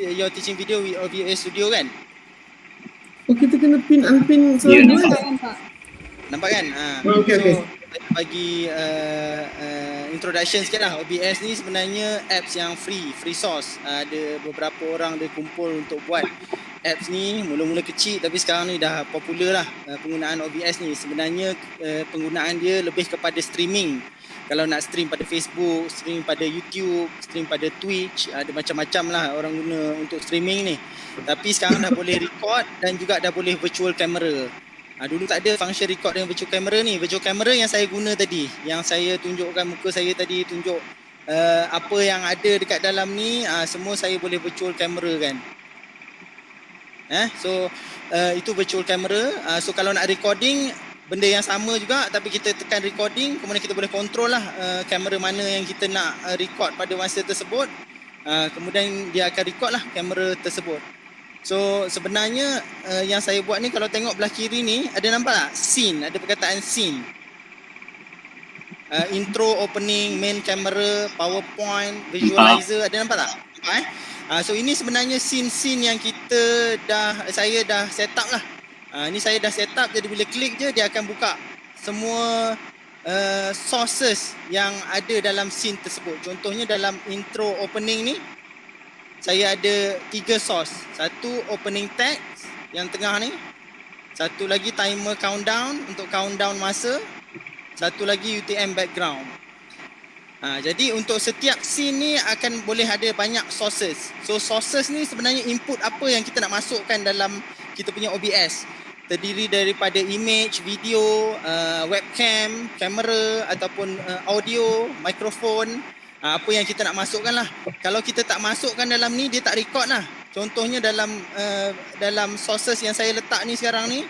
your teaching video with OBS Studio kan? Oh, kita kena pin unpin Ya, semua. nampak. Nampak kan? Okey. Saya bagi introduction sikit lah. OBS ni sebenarnya apps yang free source. Ada beberapa orang dia kumpul untuk buat apps ni. Mula-mula kecil tapi sekarang ni dah popular lah penggunaan OBS ni. Sebenarnya penggunaan dia lebih kepada streaming. Kalau nak stream pada Facebook, stream pada YouTube, stream pada Twitch, ada macam-macam lah orang guna untuk streaming ni. Tapi sekarang dah boleh record dan juga dah boleh virtual camera. Dulu tak ada function record dengan virtual camera ni. Virtual camera yang saya guna tadi, yang saya tunjukkan muka saya tadi, tunjuk apa yang ada dekat dalam ni, semua saya boleh virtual camera kan. So itu virtual camera. So kalau nak recording, benda yang sama juga tapi kita tekan recording, kemudian kita boleh control lah kamera mana yang kita nak record pada masa tersebut. Kemudian dia akan record lah kamera tersebut. So sebenarnya yang saya buat ni, kalau tengok belah kiri ni, ada nampak tak? Scene, ada perkataan scene. Intro, opening, main camera, PowerPoint, visualizer, ada nampak tak? Nampak so ini sebenarnya scene-scene yang saya dah set up lah. Ni saya dah set up, jadi bila klik je dia akan buka semua sources yang ada dalam scene tersebut. Contohnya dalam intro opening ni, saya ada 3 source. Satu opening text yang tengah ni, satu lagi timer countdown untuk countdown masa, satu lagi UTM background. Jadi untuk setiap scene ni akan boleh ada banyak sources. So sources ni sebenarnya input apa yang kita nak masukkan dalam kita punya OBS. Terdiri daripada image, video, webcam, kamera ataupun audio, mikrofon. Apa yang kita nak masukkan lah. Kalau kita tak masukkan dalam ni, dia tak record lah. Contohnya dalam sources yang saya letak ni sekarang ni,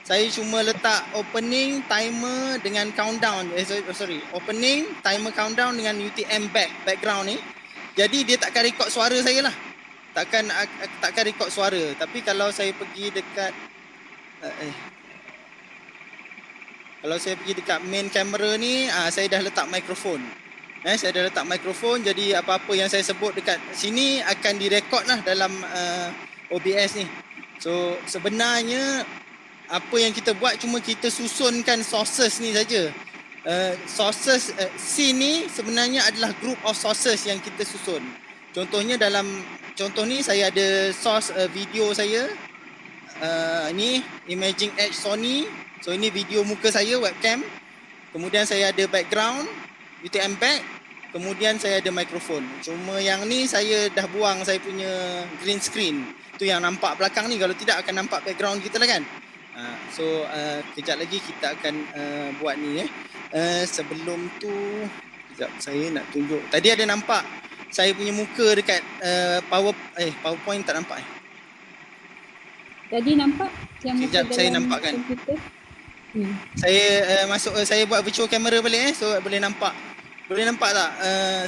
saya cuma letak opening, timer dengan countdown. Opening, timer, countdown dengan UTM background ni. Jadi dia takkan record suara saya lah. Takkan record suara. Tapi kalau saya pergi dekat kalau saya pergi dekat main camera ni, saya dah letak mikrofon. Saya dah letak mikrofon, jadi apa-apa yang saya sebut dekat sini akan direkod lah dalam OBS ni. So sebenarnya apa yang kita buat cuma kita susunkan sources ni saja. Sources scene ni sebenarnya adalah group of sources yang kita susun. Contohnya dalam contoh ni saya ada source video saya. Ni Imaging Edge Sony. So ini video muka saya, webcam. Kemudian saya ada background, UTM back. Kemudian saya ada mikrofon. Cuma yang ni saya dah buang saya punya green screen. Tu yang nampak belakang ni, kalau tidak akan nampak background kita lah kan. So kejap lagi kita akan buat ni sebelum tu kejap saya nak tunjuk. Tadi ada nampak saya punya muka dekat PowerPoint tak nampak Tadi nampak yang muka dalam saya nampakkan komputer. Saya saya buat virtual camera balik so boleh nampak tak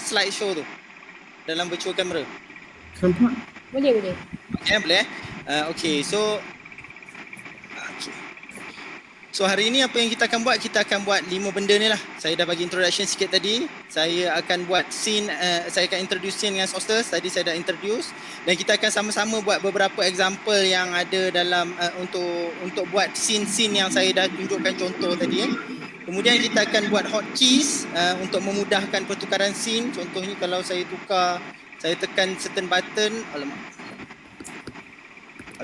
slideshow tu dalam virtual camera? Nampak? Boleh. Boleh okey. So hari ini apa yang kita akan buat? Kita akan buat 5 benda ni lah. Saya dah bagi introduction sikit tadi. Saya akan buat scene, saya akan introduce scene dengan sources. Tadi saya dah introduce. Dan kita akan sama-sama buat beberapa example yang ada dalam untuk buat scene-scene yang saya dah tunjukkan contoh tadi. Kemudian kita akan buat hotkeys untuk memudahkan pertukaran scene. Contohnya kalau saya tukar, saya tekan certain button. Alamak.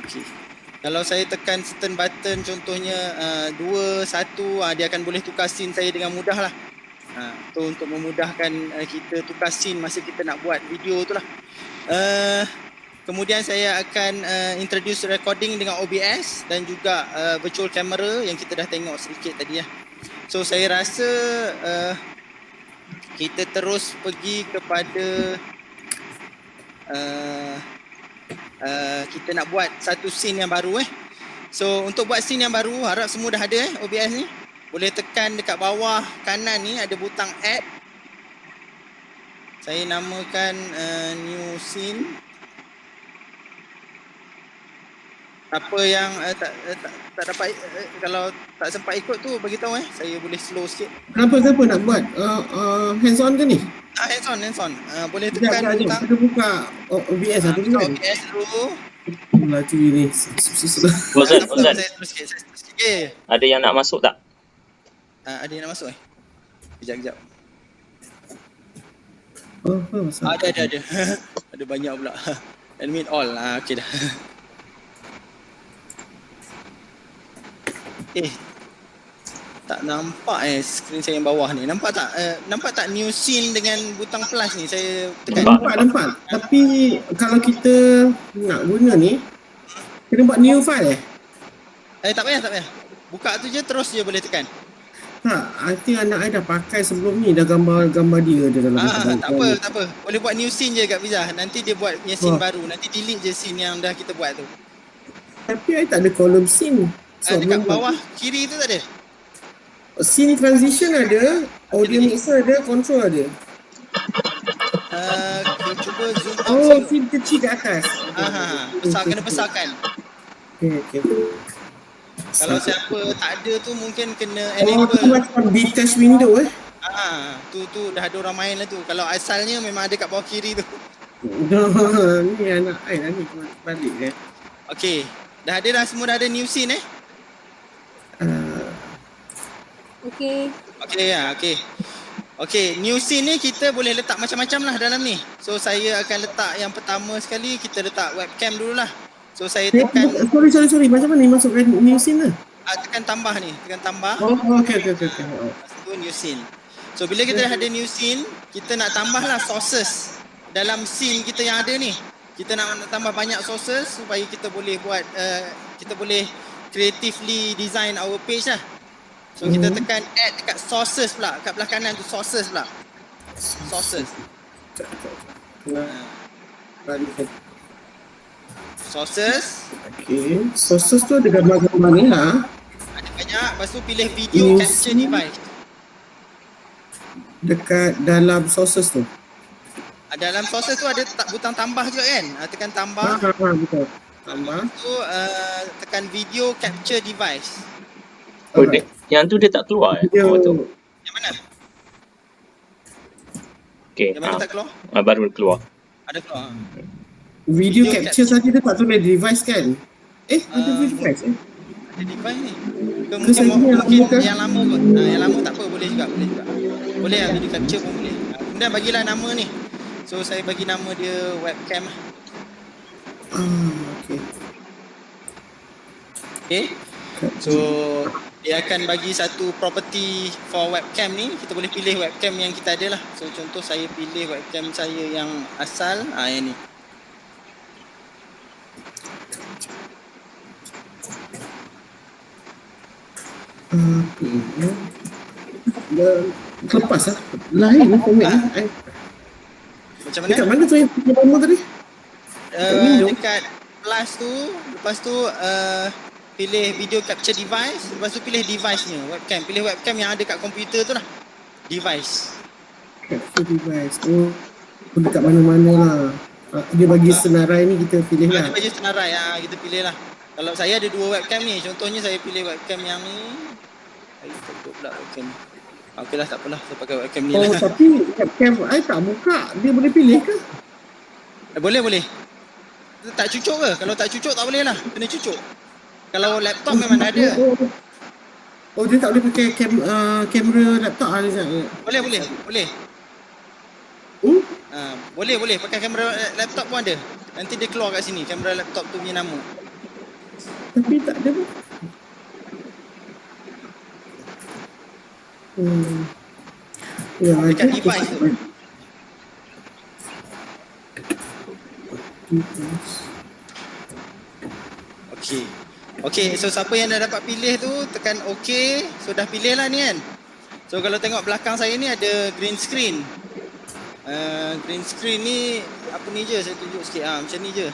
Okey. Kalau saya tekan certain button, contohnya 2, 1, dia akan boleh tukar scene saya dengan mudah lah. Tu untuk memudahkan kita tukar scene masa kita nak buat video tu lah. Kemudian saya akan introduce recording dengan OBS dan juga virtual camera yang kita dah tengok sedikit tadi lah. So saya rasa kita terus pergi kepada kita nak buat satu scene yang baru So untuk buat scene yang baru, harap semua dah ada OBS ni. Boleh tekan dekat bawah kanan ni ada butang add. Saya namakan new scene. Apa yang tak dapat kalau tak sempat ikut tu bagi tahu saya boleh slow sikit. Siapa nak buat hands on ke ni? Hands on. Boleh Sekejap, tekan sekejap. butang. Kita buka OBS lah tu Buka kan? OBS dulu. Pula tu ni. Ozan, Tak apa, Ozan, saya terus sikit. Okay. ada yang nak masuk tak? Ada yang nak masuk Kejap. Ada. Ada. Ada banyak pula. Admit all. Okey dah. Tak nampak skrin saya yang bawah ni. Nampak tak new scene dengan butang plus ni? Saya tekan. Nampak. Tapi kalau kita nak guna ni, kena buat new file Tak payah. Buka tu je terus je boleh tekan. Tak, I think anak I dah pakai sebelum ni, dah gambar dia dalam Tak apa. Boleh buat new scene je kat Pizza. Nanti dia buat punya scene baru. Nanti delete je scene yang dah kita buat tu. Tapi I tak ada column scene. Dekat bawah kiri tu tak ada? Scene transition ada, audio mixer ada, control ada. Kita cuba zoom out Oh, sikit. scene kecil kat atas. Kena besarkan. Okay. Kalau siapa tak ada tu mungkin kena Oh, tu enable. macam detach window Tu dah ada orang main lah tu. Kalau asalnya memang ada kat bawah kiri tu. Ni anak I lah ni, balik Okey. Dah ada semua dah ada new scene Okey, new scene ni kita boleh letak macam-macam lah dalam ni. So saya akan letak yang pertama sekali, kita letak webcam dululah. So saya tekan Sorry, macam mana ni masukkan new scene lah? tekan tambah ni, tekan tambah. Oh, okay. Lepas tu new scene. So bila kita dah ada new scene, kita nak tambahlah sources dalam scene kita yang ada ni. Kita nak tambah banyak sources supaya kita boleh buat kita boleh creatively design our page lah. So kita tekan add dekat sources pula, kat belah kanan tu sources pula. Sources. Sources. Okay, sources tu ada gambar-gambar ni lah. Ada banyak. Lepas tu pilih video capture device. Dekat dalam sources tu. Dalam sources tu ada butang tambah juga kan? Tekan tambah. Betul. Tambah. Tu tekan video capture device. Oh, yang tu dia tak keluar Video. tu. Yang mana? Okay, Yang mana tak keluar? baru keluar. Ada keluar. Video Video capture saja dia tak tulis device kan? Ada device Ada device ni. Ke saya ni Mungkin yang lama kot. Yang lama tak apa, boleh juga. Boleh lah, video capture pun boleh. Kemudian bagilah nama ni. So saya bagi nama dia webcam lah. Okay. So dia akan bagi satu property for webcam ni. Kita boleh pilih webcam yang kita ada lah. So contoh saya pilih webcam saya yang asal. Yang ni. Lepas lah. Lain lah format ni. Macam mana? Dekat mana tu yang lama tadi? Dekat plus tu. Lepas tu pilih video capture device. Lepas tu pilih device-nya, webcam. Pilih webcam yang ada kat komputer tu lah. Device. Capture device. Oh, dekat mana-mana lah. Dia bagi senarai ni kita pilih lah. Dia bagi senarai, kita pilih lah. Kalau saya ada dua webcam ni. Contohnya saya pilih webcam yang ni. Saya tutup pula webcam ni. Okey lah, tak apalah. Saya pakai webcam ni lah. Oh, tapi webcam I tak buka. Dia boleh pilih ke? Boleh. Tak cucuk ke? Kalau tak cucuk tak boleh lah. Kena cucuk. Kalau laptop memang ada. Oh, dia tak boleh pakai kamera laptop lah. Boleh. Boleh. Pakai kamera laptop pun ada. Nanti dia keluar kat sini. Kamera laptop tu punya nama. Tapi tak ada pun. Dekat device tu. Okey, so siapa yang dah dapat pilih tu tekan OK. So dah pilih lah ni kan. So kalau tengok belakang saya ni ada green screen. Green screen ni apa ni je, saya tunjuk sikit. Macam ni je.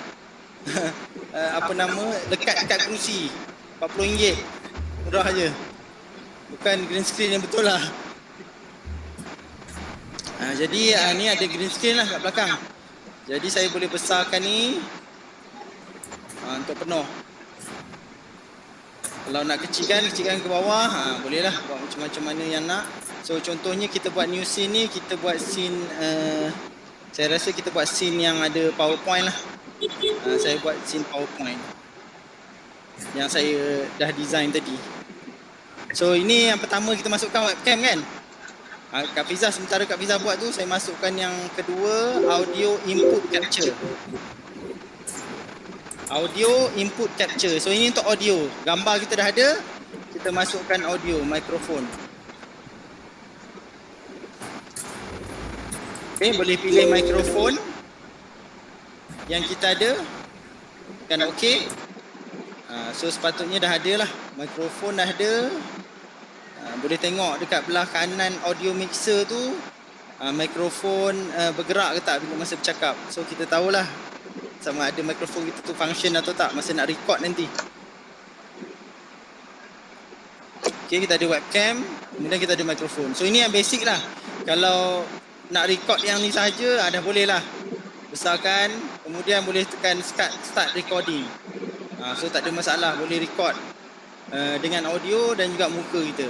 Apa nama, dekat kerusi. RM40. Murah je. Bukan green screen yang betul lah. Jadi ni ada green screen lah kat belakang. Jadi saya boleh besarkan ni untuk penuh. Kalau nak kecilkan ke bawah, bolehlah buat macam-macam mana yang nak. So contohnya kita buat new scene ni, kita buat scene saya rasa kita buat scene yang ada PowerPoint lah. Saya buat scene PowerPoint yang saya dah design tadi. So ini yang pertama kita masukkan webcam kan. Kak Fiza, sementara Kak Fiza buat tu, saya masukkan yang kedua, audio input capture. Audio input capture. So ini untuk audio. Gambar kita dah ada, kita masukkan audio, mikrofon. Okay, boleh pilih mikrofon yang kita ada. Kan okey. So sepatutnya dah ada lah. Mikrofon dah ada. Boleh tengok dekat belah kanan audio mixer tu, mikrofon bergerak ke tak bila masa bercakap. So kita tahulah sama ada mikrofon kita tu function atau tak masa nak record nanti. Okay, kita ada webcam, kemudian kita ada mikrofon. So ini yang basic lah. Kalau nak record yang ni saja, dah boleh lah. Besarkan, kemudian boleh tekan start recording. So tak ada masalah, boleh record dengan audio dan juga muka kita.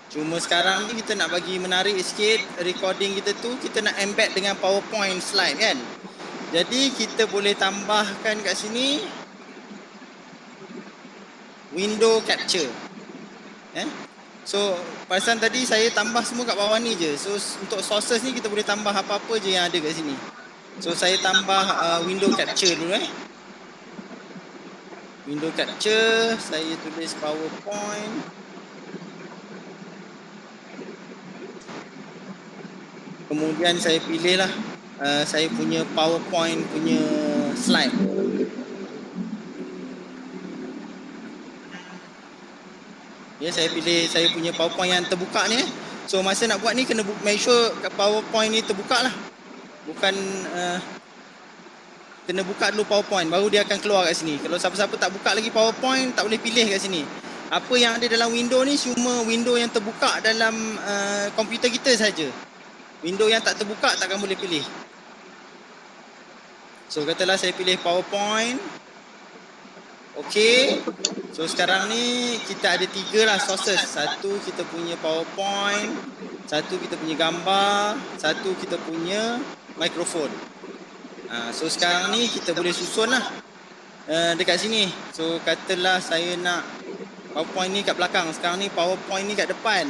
Cuma sekarang ni kita nak bagi menarik sikit recording kita tu, kita nak embed dengan PowerPoint slide kan. Jadi kita boleh tambahkan kat sini window capture. So pasal tadi saya tambah semua kat bawah ni je. So untuk sources ni kita boleh tambah apa-apa je yang ada kat sini. So saya tambah window capture dulu window capture, saya tulis PowerPoint. Kemudian saya pilih lah saya punya PowerPoint punya slide. Ya, saya pilih saya punya PowerPoint yang terbuka ni. So masa nak buat ni kena make sure PowerPoint ni terbuka lah. Bukan kena buka dulu PowerPoint, baru dia akan keluar kat sini. Kalau siapa-siapa tak buka lagi PowerPoint, tak boleh pilih kat sini. Apa yang ada dalam window ni cuma window yang terbuka dalam komputer kita saja. Window yang tak terbuka takkan boleh pilih. So katalah saya pilih PowerPoint. Okey. So sekarang ni kita ada 3 lah sources. Satu kita punya PowerPoint, satu kita punya gambar, satu kita punya mikrofon. So sekarang ni kita boleh susun lah dekat sini. So katalah saya nak PowerPoint ni kat belakang, sekarang ni PowerPoint ni kat depan.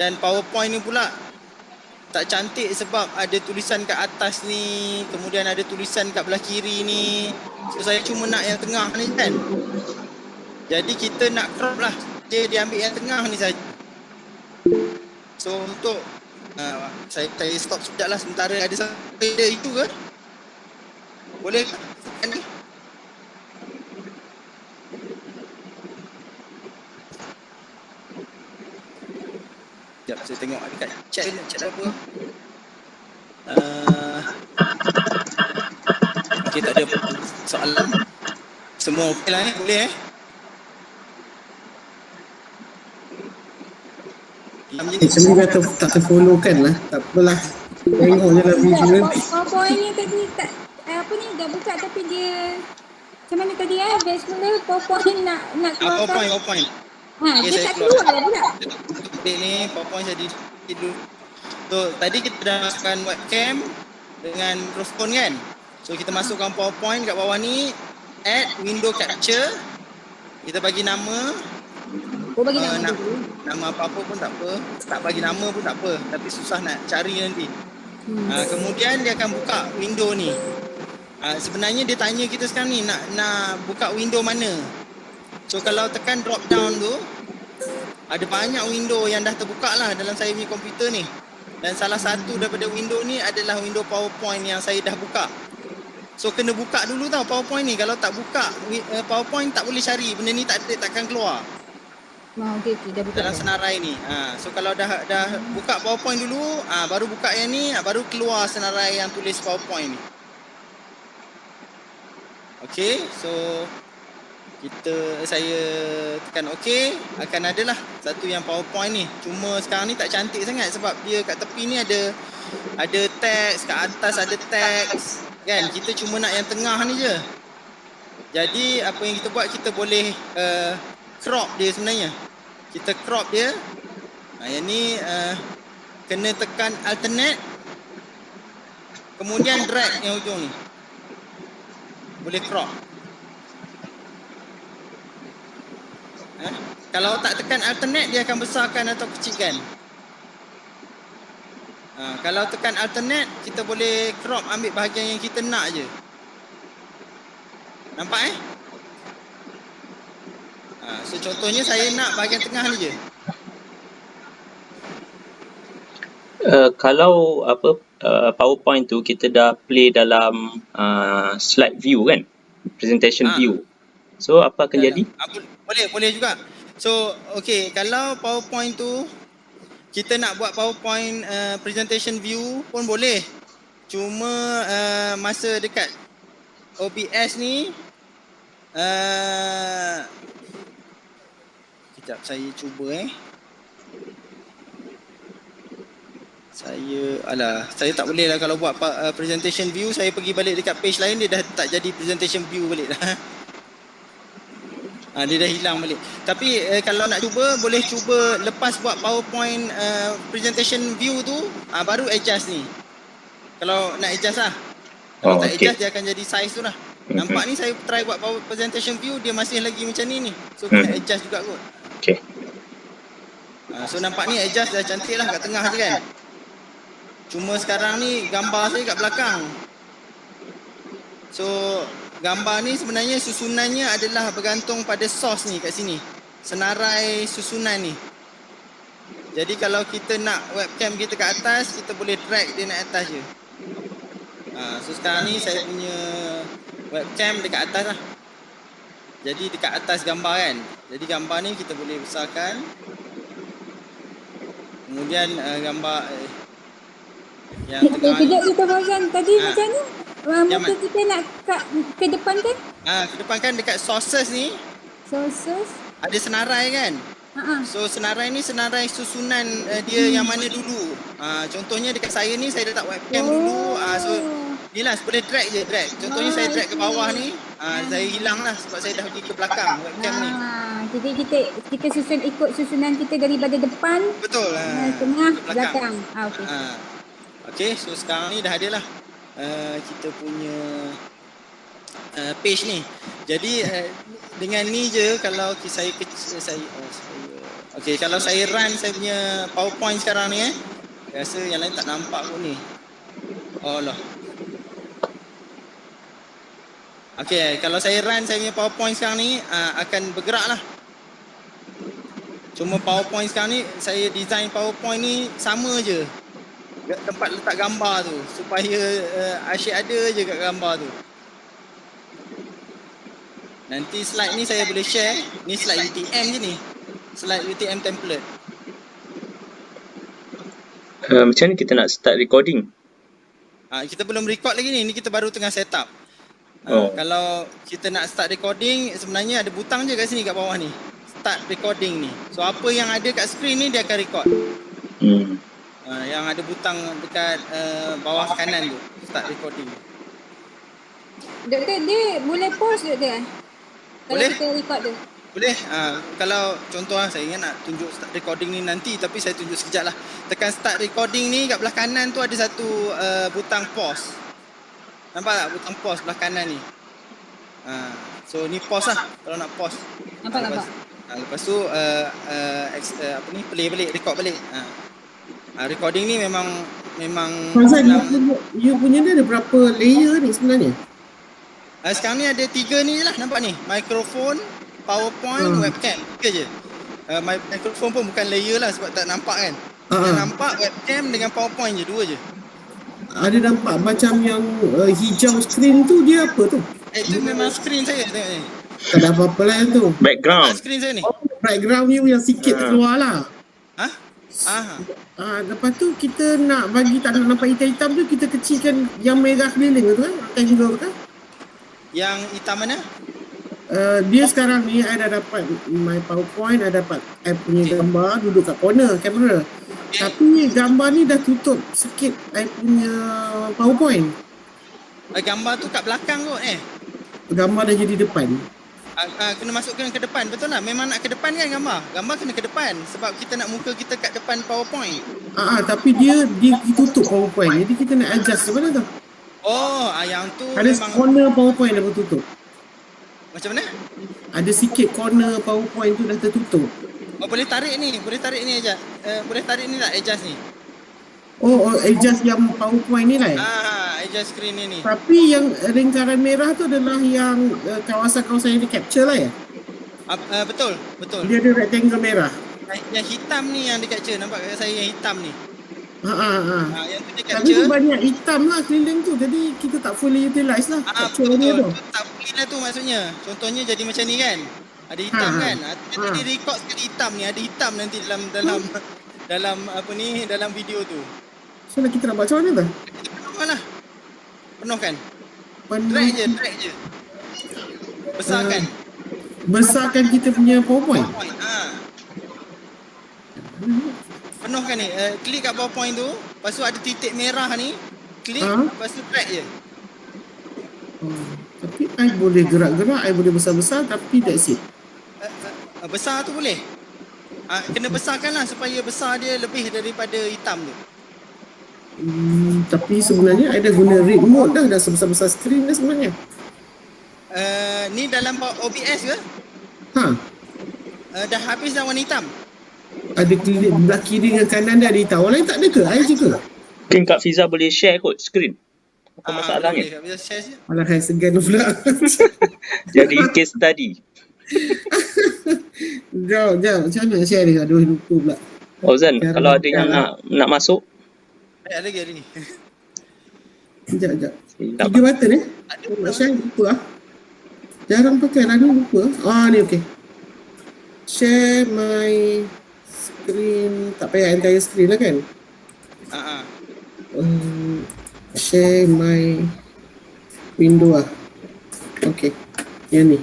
Dan PowerPoint ni pula tak cantik sebab ada tulisan kat atas ni, kemudian ada tulisan kat belah kiri ni. So saya cuma nak yang tengah ni kan. Jadi kita nak crop lah, dia ambil yang tengah ni saja. So untuk saya stop sekejap lah sementara. Ada itu ke? Boleh kan ni? Sekejap saya tengok dekat chat apa. Okey, tak ada soalan. Semua okey lah boleh Macam ni tak terfollow kan lah. Tak apalah. Tengok je lah visual. PowerPoint ni tadi tak apa ni dah buka tapi dia macam mana tadi best mula PowerPoint nak keluarkan. PowerPoint. Okay, dia tak keluar pula. Ni PowerPoint saya dulu. So tadi kita dah masukkan webcam dengan mikrofon kan. So kita masukkan PowerPoint kat bawah ni, add window capture. Kita bagi nama. Bagi nama dulu. Nama apa-apa pun tak apa. Tak bagi nama pun tak apa. Tapi susah nak cari nanti. Kemudian dia akan buka window ni. Sebenarnya dia tanya kita sekarang ni nak buka window mana. So kalau tekan drop down tu, ada banyak window yang dah terbuka lah dalam saya punya komputer ni. Dan salah satu daripada window ni adalah window PowerPoint yang saya dah buka. So kena buka dulu tau PowerPoint ni. Kalau tak buka PowerPoint tak boleh cari. Benda ni takkan keluar. Okey, dah buka dalam senarai ni. So kalau dah buka PowerPoint dulu, baru buka yang ni, baru keluar senarai yang tulis PowerPoint ni. Okey, so saya tekan okey, akan adalah satu yang PowerPoint ni. Cuma sekarang ni tak cantik sangat sebab dia kat tepi ni ada teks, kat atas ada teks kan. Kita cuma nak yang tengah ni je. Jadi apa yang kita buat, kita boleh crop dia sebenarnya. Kita crop dia. Yang ni kena tekan alternate, kemudian drag yang hujung ni. Boleh crop. Kalau tak tekan alternate, dia akan besarkan atau kecilkan. Kalau tekan alternate, kita boleh crop ambil bahagian yang kita nak je. Nampak So contohnya saya nak bahagian tengah ni je. Kalau PowerPoint tu kita dah play dalam slide view kan, presentation view. So apa akan jadi? Boleh juga. So okey, kalau PowerPoint tu kita nak buat PowerPoint presentation view pun boleh. Cuma masa dekat OBS ni sekejap saya cuba saya tak boleh lah kalau buat presentation view. Saya pergi balik dekat page lain, dia dah tak jadi presentation view balik dah. Dia dah hilang balik. Tapi kalau nak cuba, boleh cuba lepas buat PowerPoint presentation view tu, baru adjust ni. Kalau nak adjust lah. Kalau tak adjust, dia akan jadi size tu lah. Nampak ni saya try buat power presentation view, dia masih lagi macam ni. So kena adjust juga kot. Okay. So nampak ni adjust dah cantik lah kat tengah je kan. Cuma sekarang ni gambar saya kat belakang. So gambar ni sebenarnya susunannya adalah bergantung pada source ni kat sini. Senarai susunan ni. Jadi kalau kita nak webcam kita kat atas, kita boleh drag dia naik atas je. So sekarang ni saya punya webcam dekat atas lah. Jadi dekat atas gambar kan. Jadi gambar ni kita boleh besarkan. Kemudian gambar yang tengah ni. Kejap kita Fauzan, tadi macam ni muka kita nak ke depan kan? Ke depan kan dekat sources ni. Sources. Ada senarai kan? So senarai ni senarai susunan dia yang mana dulu. Contohnya dekat saya ni saya letak webcam dulu. So ni lah boleh drag je, drag. Contohnya saya drag ke bawah ni, saya hilang lah sebab saya dah pergi ke belakang webcam ni. Jadi kita susun ikut susunan kita daripada depan. Betul. Tengah, belakang. Okey. Okey, so sekarang ni dah ada lah kita punya page ni. Jadi dengan ni je kalau saya okey, kalau saya run saya punya PowerPoint sekarang ni rasa yang lain tak nampak pun ni. Oh lah. Okey, kalau saya run saya punya PowerPoint sekarang ni akan bergerak lah. Cuma PowerPoint sekarang ni saya design PowerPoint ni sama je. Tempat letak gambar tu supaya asyik ada je kat gambar tu. Nanti slide ni saya boleh share. Ni slide UTM je ni. Slide UTM template. Macam ni kita nak start recording? Kita belum record lagi ni. Ni kita baru tengah set up. Kalau kita nak start recording, sebenarnya ada butang je kat sini kat bawah ni. Start recording ni. So apa yang ada kat screen ni dia akan record. Yang ada butang dekat bawah kanan tu. Start recording. Doktor, dia boleh pause doktor? Boleh. Kalau kita record tu? Boleh. Kalau contoh saya ingat nak tunjuk start recording ni nanti, tapi saya tunjuk sekejap lah. Tekan start recording ni kat belah kanan tu ada satu butang pause. Nampak tak butang pause belah kanan ni? So ni pause lah kalau nak pause. Nampak. Lepas tu play balik, record balik. Recording ni memang Fauzan, you punya ni ada berapa layer ni sebenarnya? Sekarang ni ada 3 ni je lah, nampak ni. Mikrofon, PowerPoint, webcam. 3 je. Mikrofon pun bukan layer lah sebab tak nampak kan. Yang nampak webcam dengan PowerPoint je, 2 je. Ada nampak macam yang hijau screen tu, dia apa tu? Itu memang screen saya tengok ni. Tak ada apa-apa lah yang tu. Background. Screen saya ni. Background you yang sikit keluar lah. Lepas tu kita nak bagi tak nak nampak hitam-hitam tu, kita kecilkan yang merah keliling tu kan? Rectangle tu kan? Yang hitam mana? Dia sekarang ni I dah dapat my PowerPoint, I dapat I punya gambar duduk kat corner kamera. Tapi gambar ni dah tutup sikit I punya PowerPoint. Gambar tu kat belakang kot gambar dah jadi depan. Kena masukkan ke depan, betul lah. Memang nak ke depan kan gambar. Gambar kena ke depan sebab kita nak muka kita kat depan PowerPoint. Tapi dia tutup PowerPoint. Jadi kita nak adjust macam mana tu? Oh, yang tu Ada memang corner PowerPoint dah tertutup. macam mana? Ada sikit corner PowerPoint tu dah tertutup. Oh, boleh tarik ni aja. Boleh tarik ni tak adjust ni? Adjust yang PowerPoint ni lah. Adjust screen ni. Tapi yang lingkaran merah tu adalah yang kawasan-kawasan yang di capture lah ya? Betul. Dia ada rectangle merah. Yang hitam ni yang di capture, nampak kat saya yang hitam ni. Yang tu di Tapi capture. tu banyak hitam lah keliling tu. Jadi kita tak fully utilize lah capture dia tu. Betul. Tak boleh lah tu maksudnya. Contohnya jadi macam ni kan. Ada hitam kan. Jadi dia record sekali hitam ni. Ada hitam nanti dalam apa ni, dalam video tu. So nak kita nak buat macam mana tu? Kita penuhkan lah. Penuhkan. Drag je. Besarkan. Besarkan kita punya PowerPoint. Penuhkan ni. Klik kat PowerPoint tu. Lepas tu ada titik merah ni. Klik. Lepas tu drag je. Tapi I boleh gerak-gerak, I boleh besar-besar, tapi that's it. Besar tu boleh. Kena besarkan lah supaya besar dia lebih daripada hitam tu. Tapi sebenarnya I dah guna read mode dah sebesar-besar screen dah sebenarnya. Ni dalam OBS ke? Dah habis dah warna hitam. Ada klik belah kiri dengan kanan dia ada hitam. Orang lain tak ada ke? I je ke? Mungkin Kak Fiza boleh share kot screen. Apa masalahnya? Boleh share je. Alah, I segan pula. Jadi case study. Jom. Macam mana share dia? Aduh, lupa pula. Ozan, kalau ada yang nak masuk, Ada lagi. Sekejap. silap. 3 button nak share, lupa lah. Jarang pakai lah ni, lupa. Ni okey. Share my screen. Tak payah entire screen lah kan? Share my window lah. Okay. Yang ni.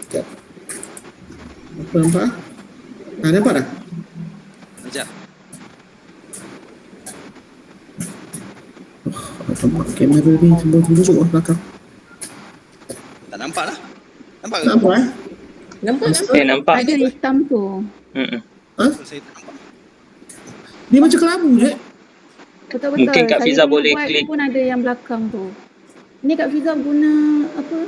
Sekejap. Apa nampak? Nampak dah? Sekejap. Nampak kamera ni semua tunjuk lah belakang. Tak nampak lah. Nampak ke? Nampak Nampak. Nampak. Ada hitam tu. Saya tak nampak. Dia macam kelabu je. Betul-betul. Mungkin Kak Fiza boleh buat klik. pun ada yang belakang tu. Ni Kak Fiza guna apa?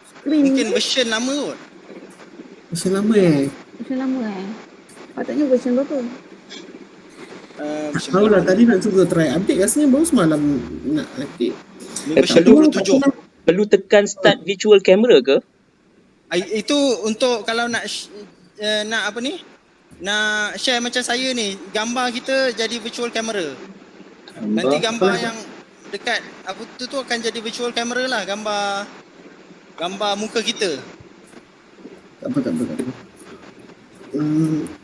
Screen. Mungkin version lama kot. Macam lama Version lama Patutnya version berapa? Tahu lah tadi nak cuba try update. Rasanya baru semalam nak update. Ni version 27. Perlu tekan start virtual camera ke? Itu untuk kalau nak apa ni? Nak share macam saya ni, gambar kita jadi virtual camera. Nanti gambar yang dekat apa tu akan jadi virtual camera lah, gambar muka kita. Tak apa.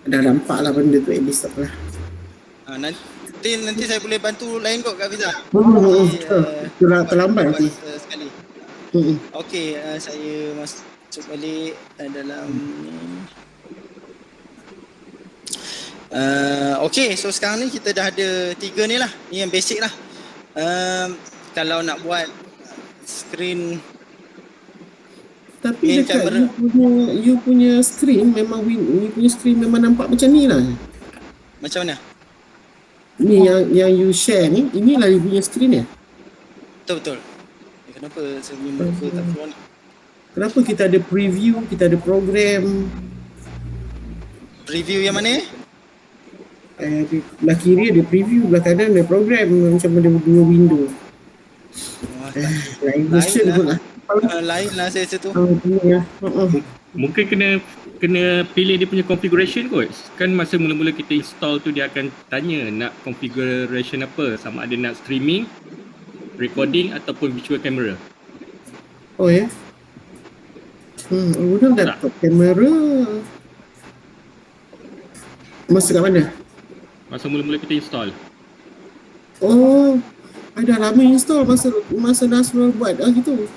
Dah nampak lah benda tu, at least tak apalah. Nanti saya boleh bantu lain kot Kak Fiza. Terlambat nanti. Sekali. Okey, saya masuk balik dalam ni. Okey, so sekarang ni kita dah ada 3 ni lah. Ni yang basic lah. Kalau nak buat screen Tapi main dekat camera. you punya screen memang you punya screen memang nampak macam ni lah. Macam mana? Ni yang you share ni, inilah you punya screen ya. Betul. Kenapa saya punya muka tak keluar ni? Kenapa kita ada preview, kita ada program. Preview yang mana? Belah kiri ada preview, belah kanan ada program. Macam ada 2 window. Lain version lah. pun lah. Lain lah saya rasa tu. Mungkin kena pilih dia punya configuration kot. Kan masa mula-mula kita install tu dia akan tanya nak configuration apa, sama ada nak streaming, recording ataupun virtual camera. Oh ya? Guna laptop kamera. Masa kat mana? Masa mula-mula kita install. Oh, ada lama install masa Nasrul buat gitu.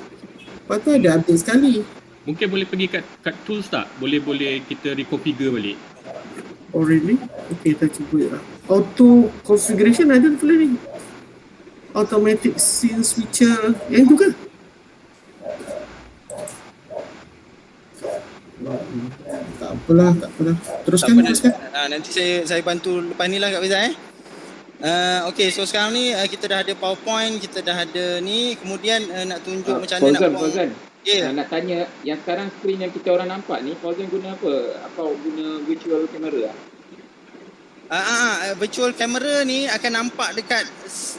Lepas tu ada update sekali. Mungkin boleh pergi kat tools tak? Boleh kita reconfigure balik. Oh really? Okay, kita cuba lah. Auto configuration ada tu ni. automatic scene switcher. Yang itu kan? Tak apalah. Teruskan. Nanti saya bantu lepas ni lah Kak Faizal okay, so sekarang ni kita dah ada PowerPoint, kita dah ada ni, kemudian nak tunjuk macam mana nak Fauzan. Yeah. Nak tanya, yang sekarang skrin yang kita orang nampak ni, Fauzan guna apa? Apa guna virtual camera? Virtual camera ni akan nampak dekat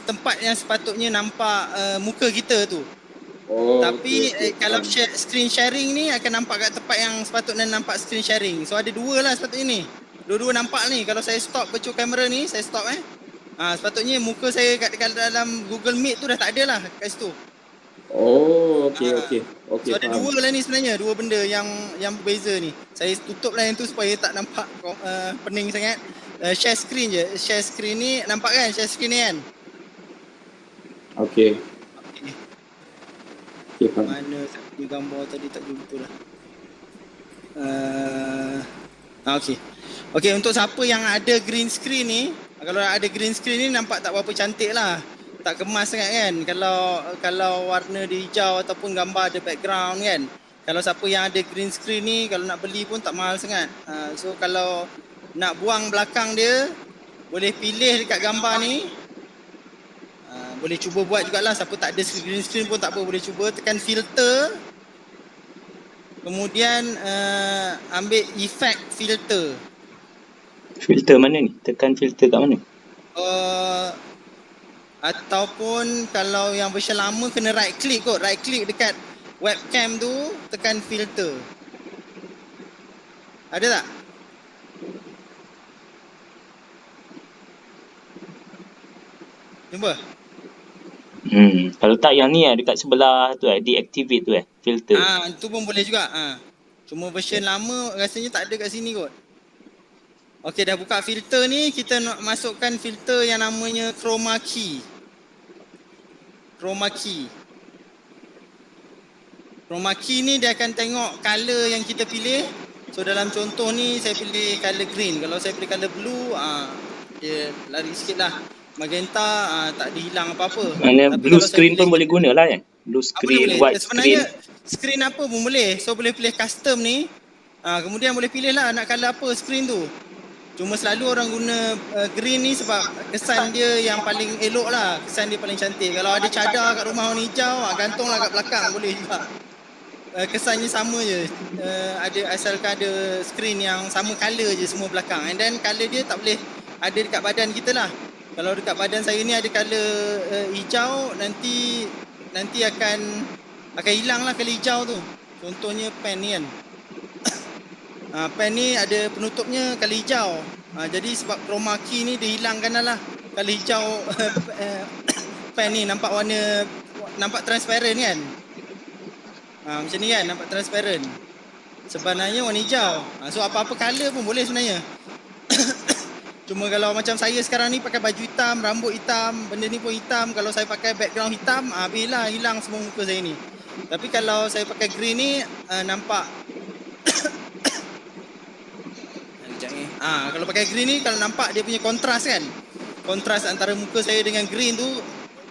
tempat yang sepatutnya nampak muka kita tu. Tapi kalau screen sharing ni akan nampak kat tempat yang sepatutnya nampak screen sharing. So ada dua lah sepatutnya ni. Dua-dua nampak ni. Kalau saya stop virtual camera ni, saya stop sepatutnya muka saya kat dalam Google Meet tu dah tak ada lah kat situ. Okey. So ada dua lah ni sebenarnya, dua benda yang berbeza ni. Saya tutup lah yang tu supaya tak nampak pening sangat. Share screen je. Share screen ni nampak kan? Share screen ni kan? Okey, faham. Mana satu gambar tadi tak jumpa lah. Okey, untuk siapa yang ada green screen ni, kalau ada green screen ni nampak tak berapa cantik lah. Tak kemas sangat kan. Kalau warna dia hijau ataupun gambar ada background kan. Kalau siapa yang ada green screen ni, kalau nak beli pun tak mahal sangat. So kalau nak buang belakang dia, boleh pilih dekat gambar ni. Boleh cuba buat jugalah. Siapa tak ada green screen pun tak apa, boleh cuba. Tekan filter. Kemudian ambil effect filter. Filter mana ni? Tekan filter kat mana? Ataupun kalau yang version lama kena right click kot. Right click dekat webcam tu, tekan filter. Ada tak? Jumpa? Kalau tak yang ni dekat sebelah tu deactivate tu filter. Tu pun boleh juga. Cuma version lama rasanya tak ada kat sini kot. Okey, dah buka filter ni, kita nak masukkan filter yang namanya chroma key. Chroma key ni dia akan tengok color yang kita pilih. So dalam contoh ni saya pilih color green. Kalau saya pilih color blue, dia lari sikit lah. Magenta tak ada hilang apa-apa. Mana blue screen pun boleh guna lah kan? Blue screen, white sebenarnya, screen. Screen apa pun boleh. So boleh pilih custom ni. Kemudian boleh pilih lah nak color apa screen tu. Cuma selalu orang guna green ni sebab kesan dia yang paling elok lah. Kesan dia paling cantik. Kalau ada cadar kat rumah warna hijau, gantunglah kat belakang boleh juga. Kesannya sama je. Asalkan ada screen yang sama color je semua belakang. And then color dia tak boleh ada dekat badan kita lah. Kalau dekat badan saya ni ada color hijau, nanti akan hilang lah color hijau tu. Contohnya pen ni kan. Pen ni ada penutupnya color hijau. Jadi sebab chroma key ni dia hilangkan lah color hijau pen ni nampak transparent kan. Macam ni kan, nampak transparent. Sebenarnya warna hijau. So apa-apa color pun boleh sebenarnya. Cuma kalau macam saya sekarang ni pakai baju hitam, rambut hitam, benda ni pun hitam. Kalau saya pakai background hitam, habislah hilang semua muka saya ni. Tapi kalau saya pakai green ni, nampak kalau pakai green ni, kalau nampak dia punya kontras kan. Kontras antara muka saya dengan green tu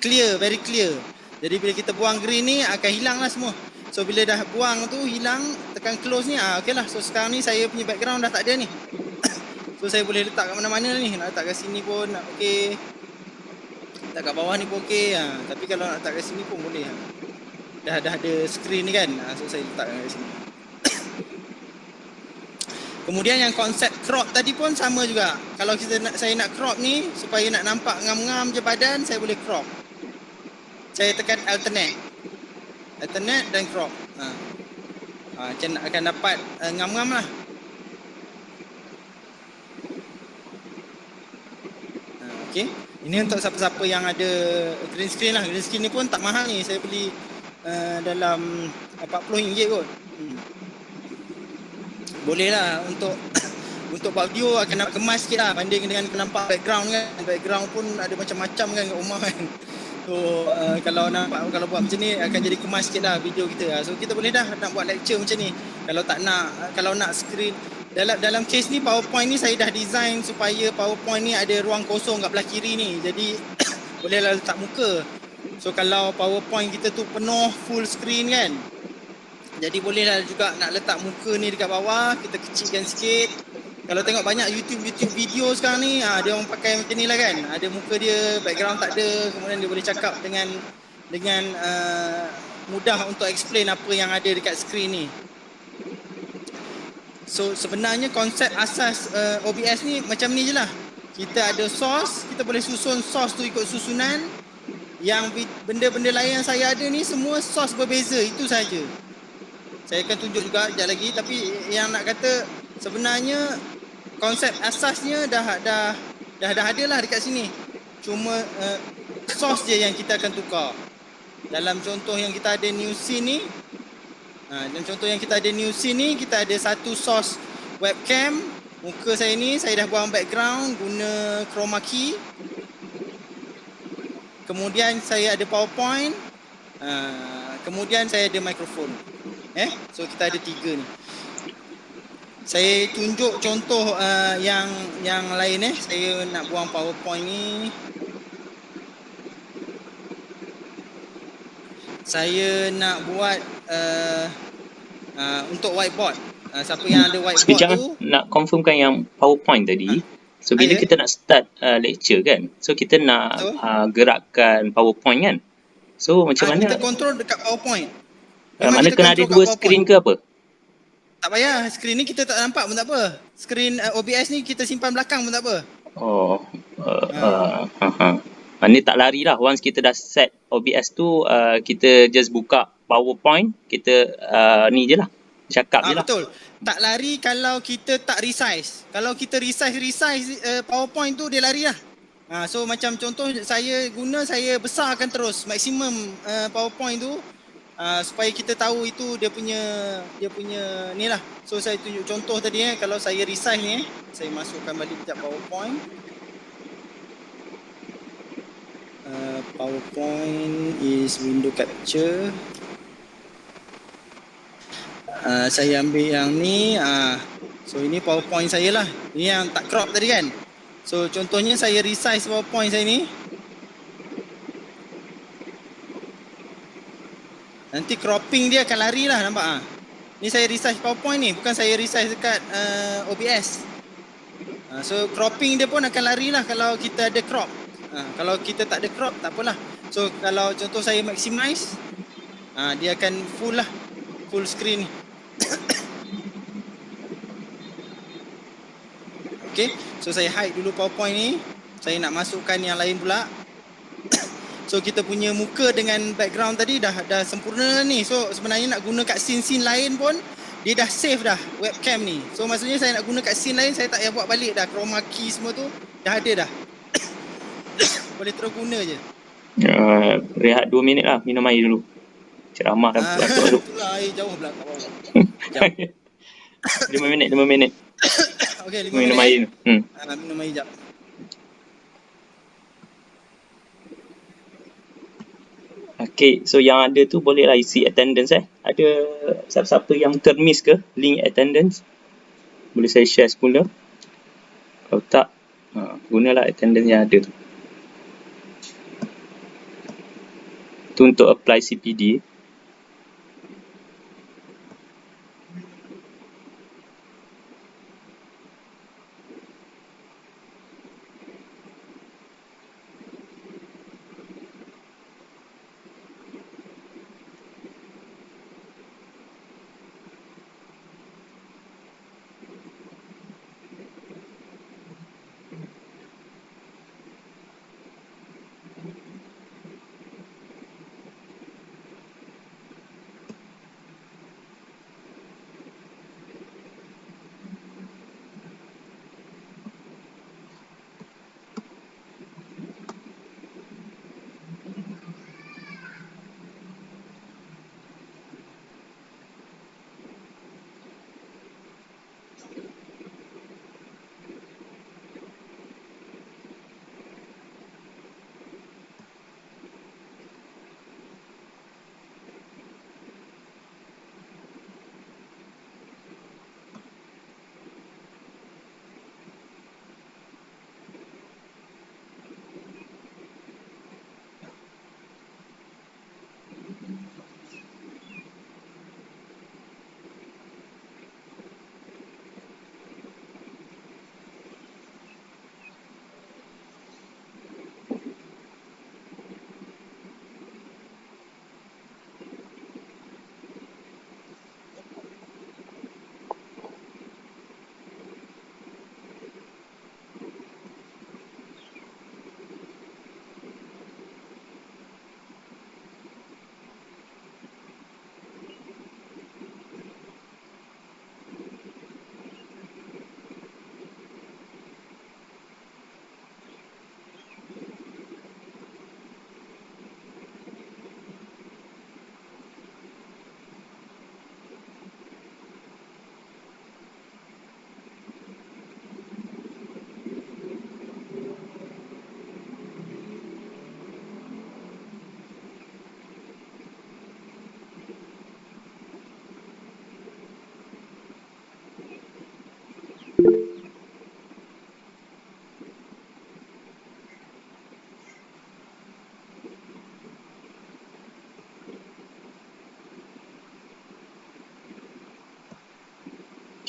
clear, very clear. Jadi bila kita buang green ni akan hilang lah semua. So bila dah buang tu hilang, tekan close ni, okey lah. So sekarang ni saya punya background dah tak ada ni. So saya boleh letak kat mana-mana ni. Nak letak kat sini pun okey. Letak kat bawah ni pun okey. Tapi kalau nak letak kat sini pun boleh. Dah ada screen ni kan. So saya letak kat sini. Kemudian yang konsep crop tadi pun sama juga. Kalau saya nak crop ni supaya nak nampak ngam-ngam je badan, saya boleh crop. Saya tekan alternate dan crop. Akan dapat ngam-ngam lah. Okey. Ini untuk siapa-siapa yang ada green screen lah. Green screen ni pun tak mahal ni. Saya beli dalam RM40 kot. Boleh lah untuk buat video akan nak kemas sikit lah banding dengan nampak background kan. Background pun ada macam-macam kan kat rumah kan. So kalau buat macam ni akan jadi kemas sikit lah video kita. So kita boleh dah nak buat lecture macam ni. Kalau nak screen dalam case ni PowerPoint ni saya dah design supaya PowerPoint ni ada ruang kosong kat belah kiri ni. Jadi bolehlah letak muka. So kalau PowerPoint kita tu penuh full screen kan, jadi bolehlah juga nak letak muka ni dekat bawah, kita kecilkan sikit. Kalau tengok banyak YouTube video sekarang ni, dia orang pakai macam ni lah kan. Ada muka dia, background tak ada, kemudian dia boleh cakap dengan mudah untuk explain apa yang ada dekat screen ni. So sebenarnya konsep asas OBS ni macam ni je lah. Kita ada source, kita boleh susun source tu ikut susunan. Yang benda-benda lain yang saya ada ni semua source berbeza, itu saja. Saya akan tunjuk juga sekejap lagi, tapi yang nak kata sebenarnya konsep asasnya dah ada lah dekat sini. Cuma source je yang kita akan tukar. Dalam contoh yang kita ada new scene ni, dalam contoh yang kita ada new scene ni, kita ada satu source webcam. Muka saya ni, saya dah buang background guna chroma key. Kemudian saya ada PowerPoint. Kemudian saya ada mikrofon. So kita ada 3 ni. Saya tunjuk contoh yang lain. Saya nak buang PowerPoint ni. Saya nak buat untuk whiteboard. Siapa yang ada whiteboard Sekejap tu, nak confirmkan yang PowerPoint tadi. So bila ya. kita nak start lecture kan, so kita nak Betul. gerakkan PowerPoint kan. So macam mana? kita control dekat PowerPoint. Mana kita kena ada control 2 kat screen PowerPoint. ke apa? Tak payah, screen ni kita tak nampak pun tak apa. Screen OBS ni kita simpan belakang pun tak apa. Oh, ni tak lari lah. Once kita dah set OBS tu, kita just buka PowerPoint, kita ni je lah, cakap je lah. Betul. Tak lari kalau kita tak resize. Kalau kita resize PowerPoint tu, dia lari lah. So macam contoh saya besarkan terus maksimum PowerPoint tu, supaya kita tahu itu dia punya ni lah. So saya tunjuk contoh tadi kalau saya resize ni, saya masukkan balik sekejap PowerPoint. PowerPoint is window capture. Saya ambil yang ni. So ini PowerPoint saya lah. Ini yang tak crop tadi kan. So contohnya saya resize PowerPoint saya ni. Nanti cropping dia akan lari lah, nampak Ni saya resize PowerPoint ni, bukan saya resize dekat OBS. So cropping dia pun akan lari lah kalau kita ada crop. Kalau kita tak ada crop, tak apalah. So kalau contoh saya maximize, dia akan full lah, full screen ni. Okay, so saya hide dulu PowerPoint ni. Saya nak masukkan yang lain pula. So kita punya muka dengan background tadi dah sempurna ni. So sebenarnya nak guna kat scene-scene lain pun, dia dah save dah webcam ni. So maksudnya saya nak guna kat scene lain, saya tak payah buat balik dah. Chroma key semua tu dah ada dah. Boleh terus guna je. Rehat 2 minit lah, minum air dulu. Ceramah dah batuk-batuk. Itulah air jauh belah kat bawah. 5 minit. Okay, 5 Minum minit. air. Minum air jap. Okay, so yang ada tu bolehlah isi attendance Ada siapa-siapa yang termiss ke link attendance? Boleh saya share semula. Kalau tak, gunalah attendance yang ada tu. Tu untuk apply CPD.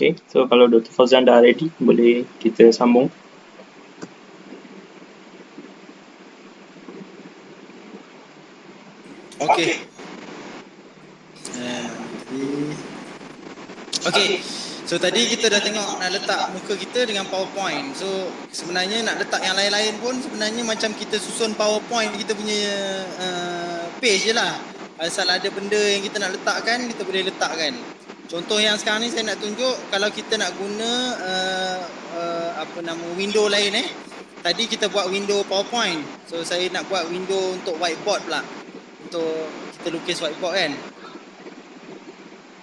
Okay, so kalau Dr. Fauzan dah ready, boleh kita sambung. Okey. Okey. So tadi kita dah tengok nak letak muka kita dengan PowerPoint. So sebenarnya nak letak yang lain-lain pun sebenarnya macam kita susun PowerPoint kita punya page je lah. Asal ada benda yang kita nak letakkan, kita boleh letakkan. Contoh yang sekarang ni saya nak tunjuk, kalau kita nak guna window lain Tadi kita buat window PowerPoint. So saya nak buat window untuk whiteboard pula. Untuk kita lukis whiteboard kan.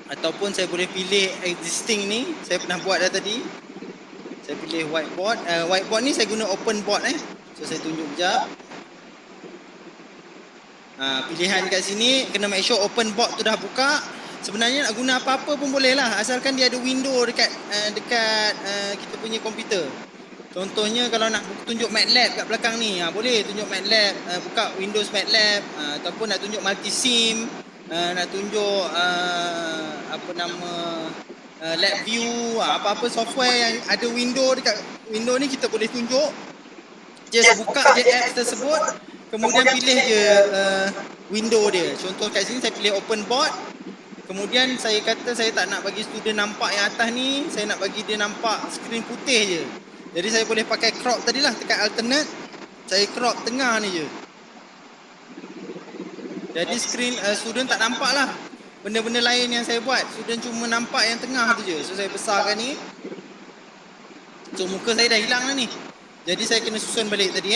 Ataupun saya boleh pilih existing ni, saya pernah buat dah tadi. Saya pilih whiteboard. Whiteboard ni saya guna open board So saya tunjuk sekejap. Pilihan kat sini kena make sure open board tu dah buka. Sebenarnya nak guna apa-apa pun boleh lah, asalkan dia ada window dekat kita punya komputer. Contohnya kalau nak tunjuk MATLAB kat belakang ni, boleh tunjuk MATLAB, buka Windows MATLAB, ataupun nak tunjuk multisim, nak tunjuk LabVIEW, apa-apa software yang ada window dekat window ni kita boleh tunjuk. Just buka je apps tersebut, kemudian pilih je window dia. Contoh kat sini saya pilih open board. Kemudian saya kata saya tak nak bagi student nampak yang atas ni, saya nak bagi dia nampak skrin putih je. Jadi saya boleh pakai crop tadi lah, tekan alternate, saya crop tengah ni je. Jadi skrin student tak nampak lah benda-benda lain yang saya buat, student cuma nampak yang tengah tu je. So saya besarkan ni. So muka saya dah hilang lah ni. Jadi saya kena susun balik tadi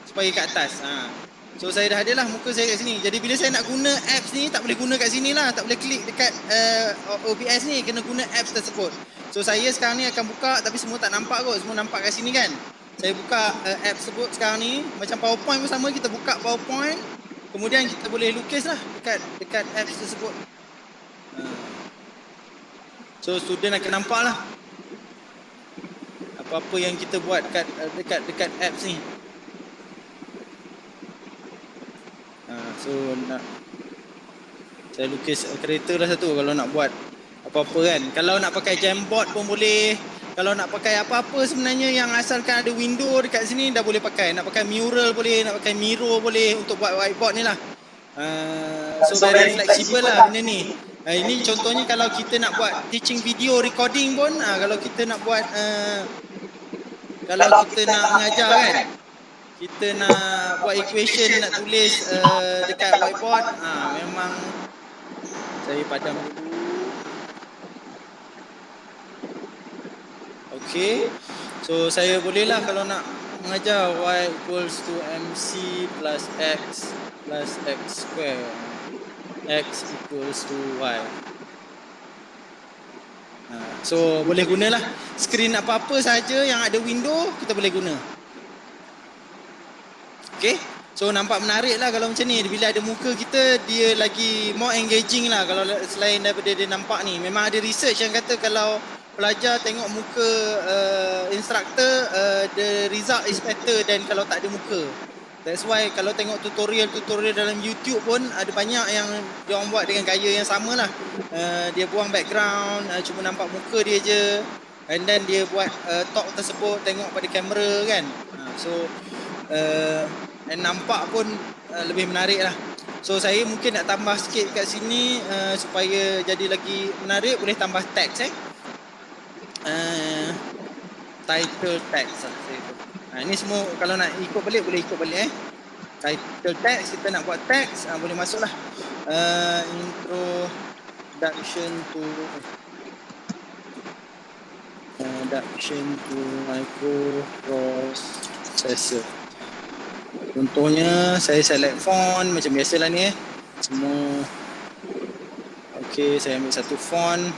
supaya kat atas. So saya dah ada lah muka saya kat sini. Jadi bila saya nak guna apps ni, tak boleh guna kat sini lah, tak boleh klik dekat OBS ni, kena guna apps tersebut. So saya sekarang ni akan buka, tapi semua tak nampak kot, semua nampak kat sini kan. Saya buka apps tersebut sekarang ni, macam PowerPoint pun sama, kita buka PowerPoint, kemudian kita boleh lukis lah dekat apps tersebut. So student akan nampak lah apa-apa yang kita buat dekat apps ni. So nak saya lukis kereta lah satu kalau nak buat apa-apa kan. Kalau nak pakai Jamboard pun boleh. Kalau nak pakai apa-apa sebenarnya yang asalkan ada window dekat sini dah boleh pakai. Nak pakai mural boleh, nak pakai mirror boleh untuk buat whiteboard ni lah. So very flexible lah benda ni. Ini contohnya kalau kita nak buat teaching video recording pun, kalau kita nak buat kalau kita nak mengajar kan, kita nak buat equation, nak tulis dekat whiteboard, memang saya padam dulu. Okey. So saya boleh lah kalau nak mengajar y equals to mc plus x square. X equals to y. So boleh gunalah skrin apa-apa saja yang ada window kita boleh guna. Okay, so nampak menarik lah kalau macam ni. Bila ada muka kita, dia lagi more engaging lah kalau selain daripada dia nampak ni. Memang ada research yang kata kalau pelajar tengok muka instructor, the result is better than kalau tak ada muka. That's why kalau tengok tutorial dalam YouTube pun ada banyak yang dia orang buat dengan gaya yang sama lah. Dia buang background, cuma nampak muka dia je, and then dia buat talk tersebut tengok pada kamera kan. So nampak pun lebih menarik lah. So saya mungkin nak tambah sikit kat sini supaya jadi lagi menarik. Boleh tambah text title text lah. Ini semua kalau nak ikut balik boleh ikut balik title text. Kita nak buat text, boleh masuk lah. Introduction to microprocessor. Contohnya saya select font macam biasalah ni semua. Okey, saya ambil satu font.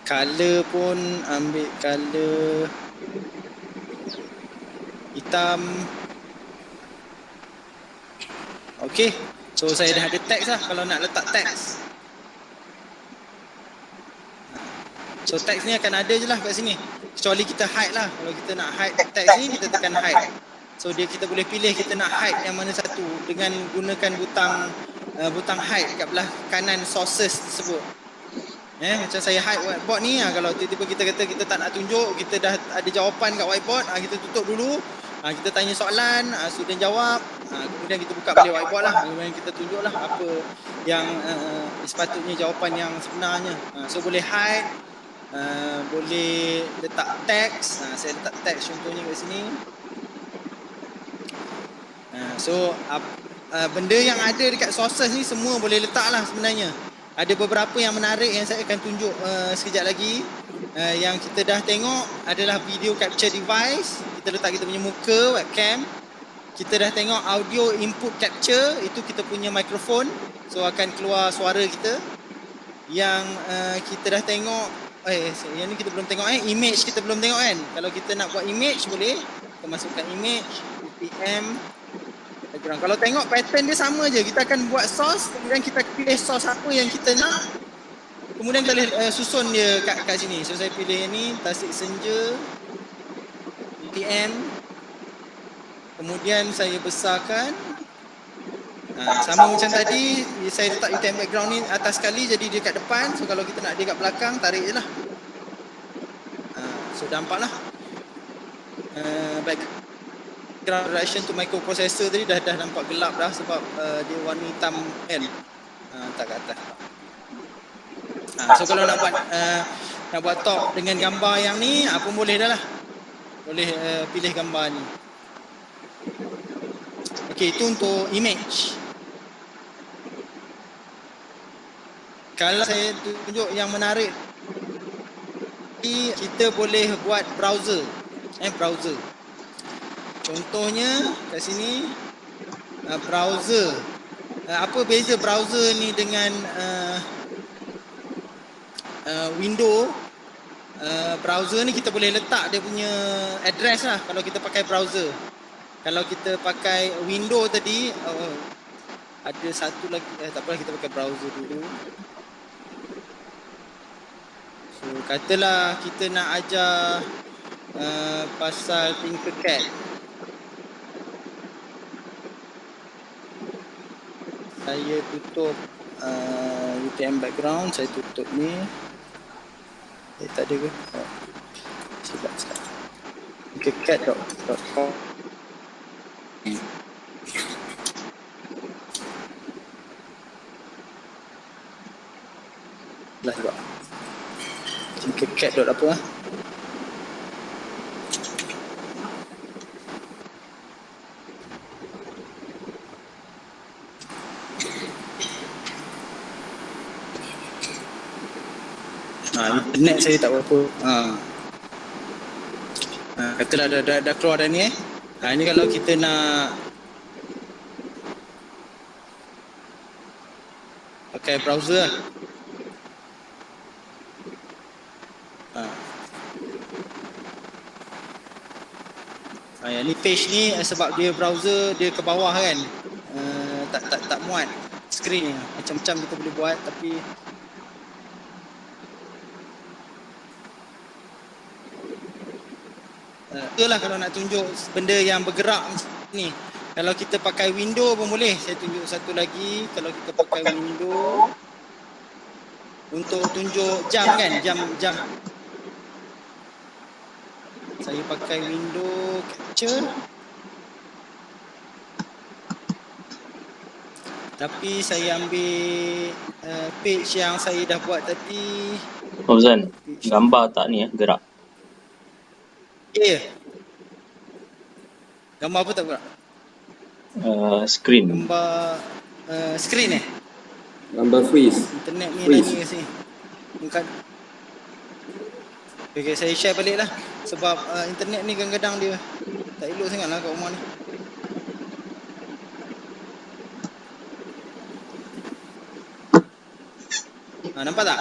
Color pun ambil color hitam. Okey, so saya dah ada teks lah kalau nak letak teks. So teks ni akan ada je lah kat sini, kecuali kita hide lah. Kalau kita nak hide teks ni, kita tekan hide. So kita boleh pilih kita nak hide yang mana satu dengan gunakan butang hide kat belah kanan sources tersebut. Macam saya hide whiteboard ni, kalau tiba-tiba kita kata kita tak nak tunjuk, kita dah ada jawapan kat whiteboard, kita tutup dulu, kita tanya soalan, student jawab, kemudian kita buka balik whiteboard lah, kemudian kita tunjuk lah apa yang sepatutnya jawapan yang sebenarnya. So boleh hide, boleh letak teks, saya letak teks contohnya kat sini. So benda yang ada dekat sources ni semua boleh letak lah sebenarnya. Ada beberapa yang menarik yang saya akan tunjuk sekejap lagi. Yang kita dah tengok adalah video capture device. Kita letak kita punya muka, webcam. Kita dah tengok audio input capture, itu kita punya mikrofon. So akan keluar suara kita. Yang kita dah tengok, yang ni kita belum tengok image kita belum tengok kan. Kalau kita nak buat image boleh, kita masukkan image, PM, background. Kalau tengok pattern dia sama je. Kita akan buat source, kemudian kita pilih source apa yang kita nak. Kemudian kita boleh susun dia kat sini. So saya pilih yang ni, Tasik Senja, PM. Kemudian saya besarkan. Sama macam tadi, saya letak UTM background ni atas sekali, jadi dia kat depan. So kalau kita nak dia kat belakang, tarik je lah. So nampak lah. Background relation to microprocessor tadi dah nampak gelap dah sebab dia warna hitam kan. Tak kat atas. So kalau nak buat top dengan gambar yang ni, pun boleh dah lah. Boleh pilih gambar ni. Okey, itu untuk image. Kalau saya tunjuk yang menarik, kita boleh buat browser. Browser. Contohnya kat sini browser. Apa beza browser ni dengan window? Browser ni kita boleh letak dia punya address lah kalau kita pakai browser. Kalau kita pakai window tadi, ada satu lagi, tak apalah, kita pakai browser dulu. So katalah kita nak ajar pasal Tinkercad. Saya tutup UTM background, saya tutup ni. Tak ada ke? Silap. Tinkercad.com. Lah juga. Tinkercad apa lah? Internet saya tak berapa. Katalah dah keluar dah ni ini kalau kita nak pakai browser lah. Yang ni page ni sebab dia browser dia ke bawah kan. Tak muat screen ni. Macam-macam kita boleh buat tapi itulah kalau nak tunjuk benda yang bergerak ni. Kalau kita pakai window pun boleh. Saya tunjuk satu lagi. Kalau kita pakai window untuk tunjuk jam kan, jam. Saya pakai window capture. Tapi saya ambil page yang saya dah buat tadi. Fauzan, gambar tak ni gerak? Ya. Gambar apa tak gerak? Screen. Gambar screen Gambar freeze. Internet ni Freeze. nanya kat sini. Bukan. Okay, saya share balik lah. Sebab internet ni kadang-kadang dia tak elok sangat lah kat rumah ni. Nampak tak?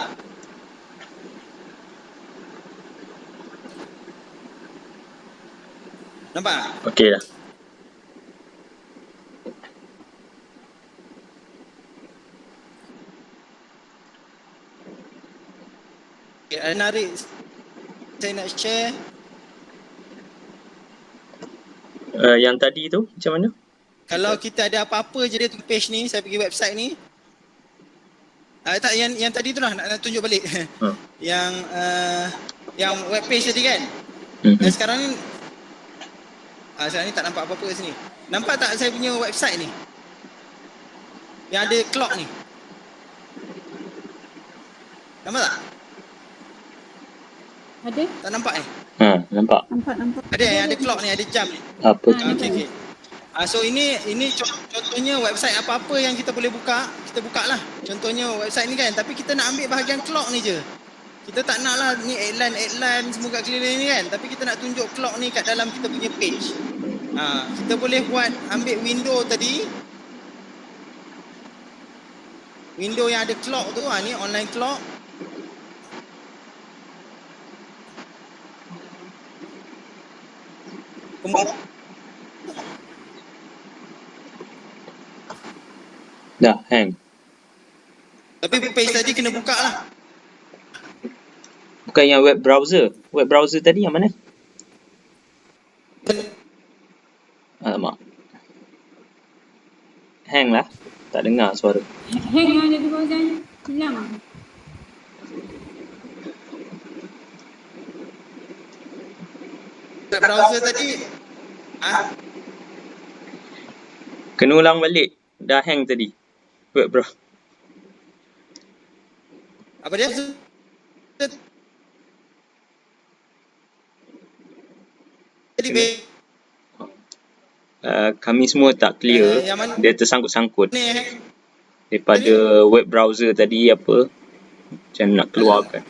Nampak tak? Okey dah. Okay, ada menarik saya nak share. Yang tadi tu macam mana? Kalau kita ada apa-apa je dia tu page ni, saya pergi website ni. Tak, yang tadi tu lah nak tunjuk balik. Ha. Yang web page tadi kan. Dan sekarang ni tak nampak apa-apa kat sini. Nampak tak saya punya website ni? Yang ada clock ni. Nampak tak? Ada? Tak nampak eh? Nampak. Nampak. Ada yang ada clock ni, ada jam ni. Apa tu? Okey. So ini contohnya website apa-apa yang kita boleh buka, kita buka lah. Contohnya website ni kan, tapi kita nak ambil bahagian clock ni je. Kita tak nak lah ni iklan semua kat keliling ni kan, tapi kita nak tunjuk clock ni kat dalam kita punya page. Kita boleh ambil window tadi. Window yang ada clock tu, ni online clock. Dah hang. Tapi page tadi kena buka lah. Bukan yang web browser. Web browser tadi yang mana? Alamak. Hang lah. Tak dengar suara. Hang yang ada di bawah dan hilang. Web browser tadi Kena ulang balik. Dah hang tadi. Web browser. apa dia? Tadi Kami semua tak clear. yang mana? Dia tersangkut-sangkut. Ni Daripada web browser tadi apa. Macam nak keluarkan.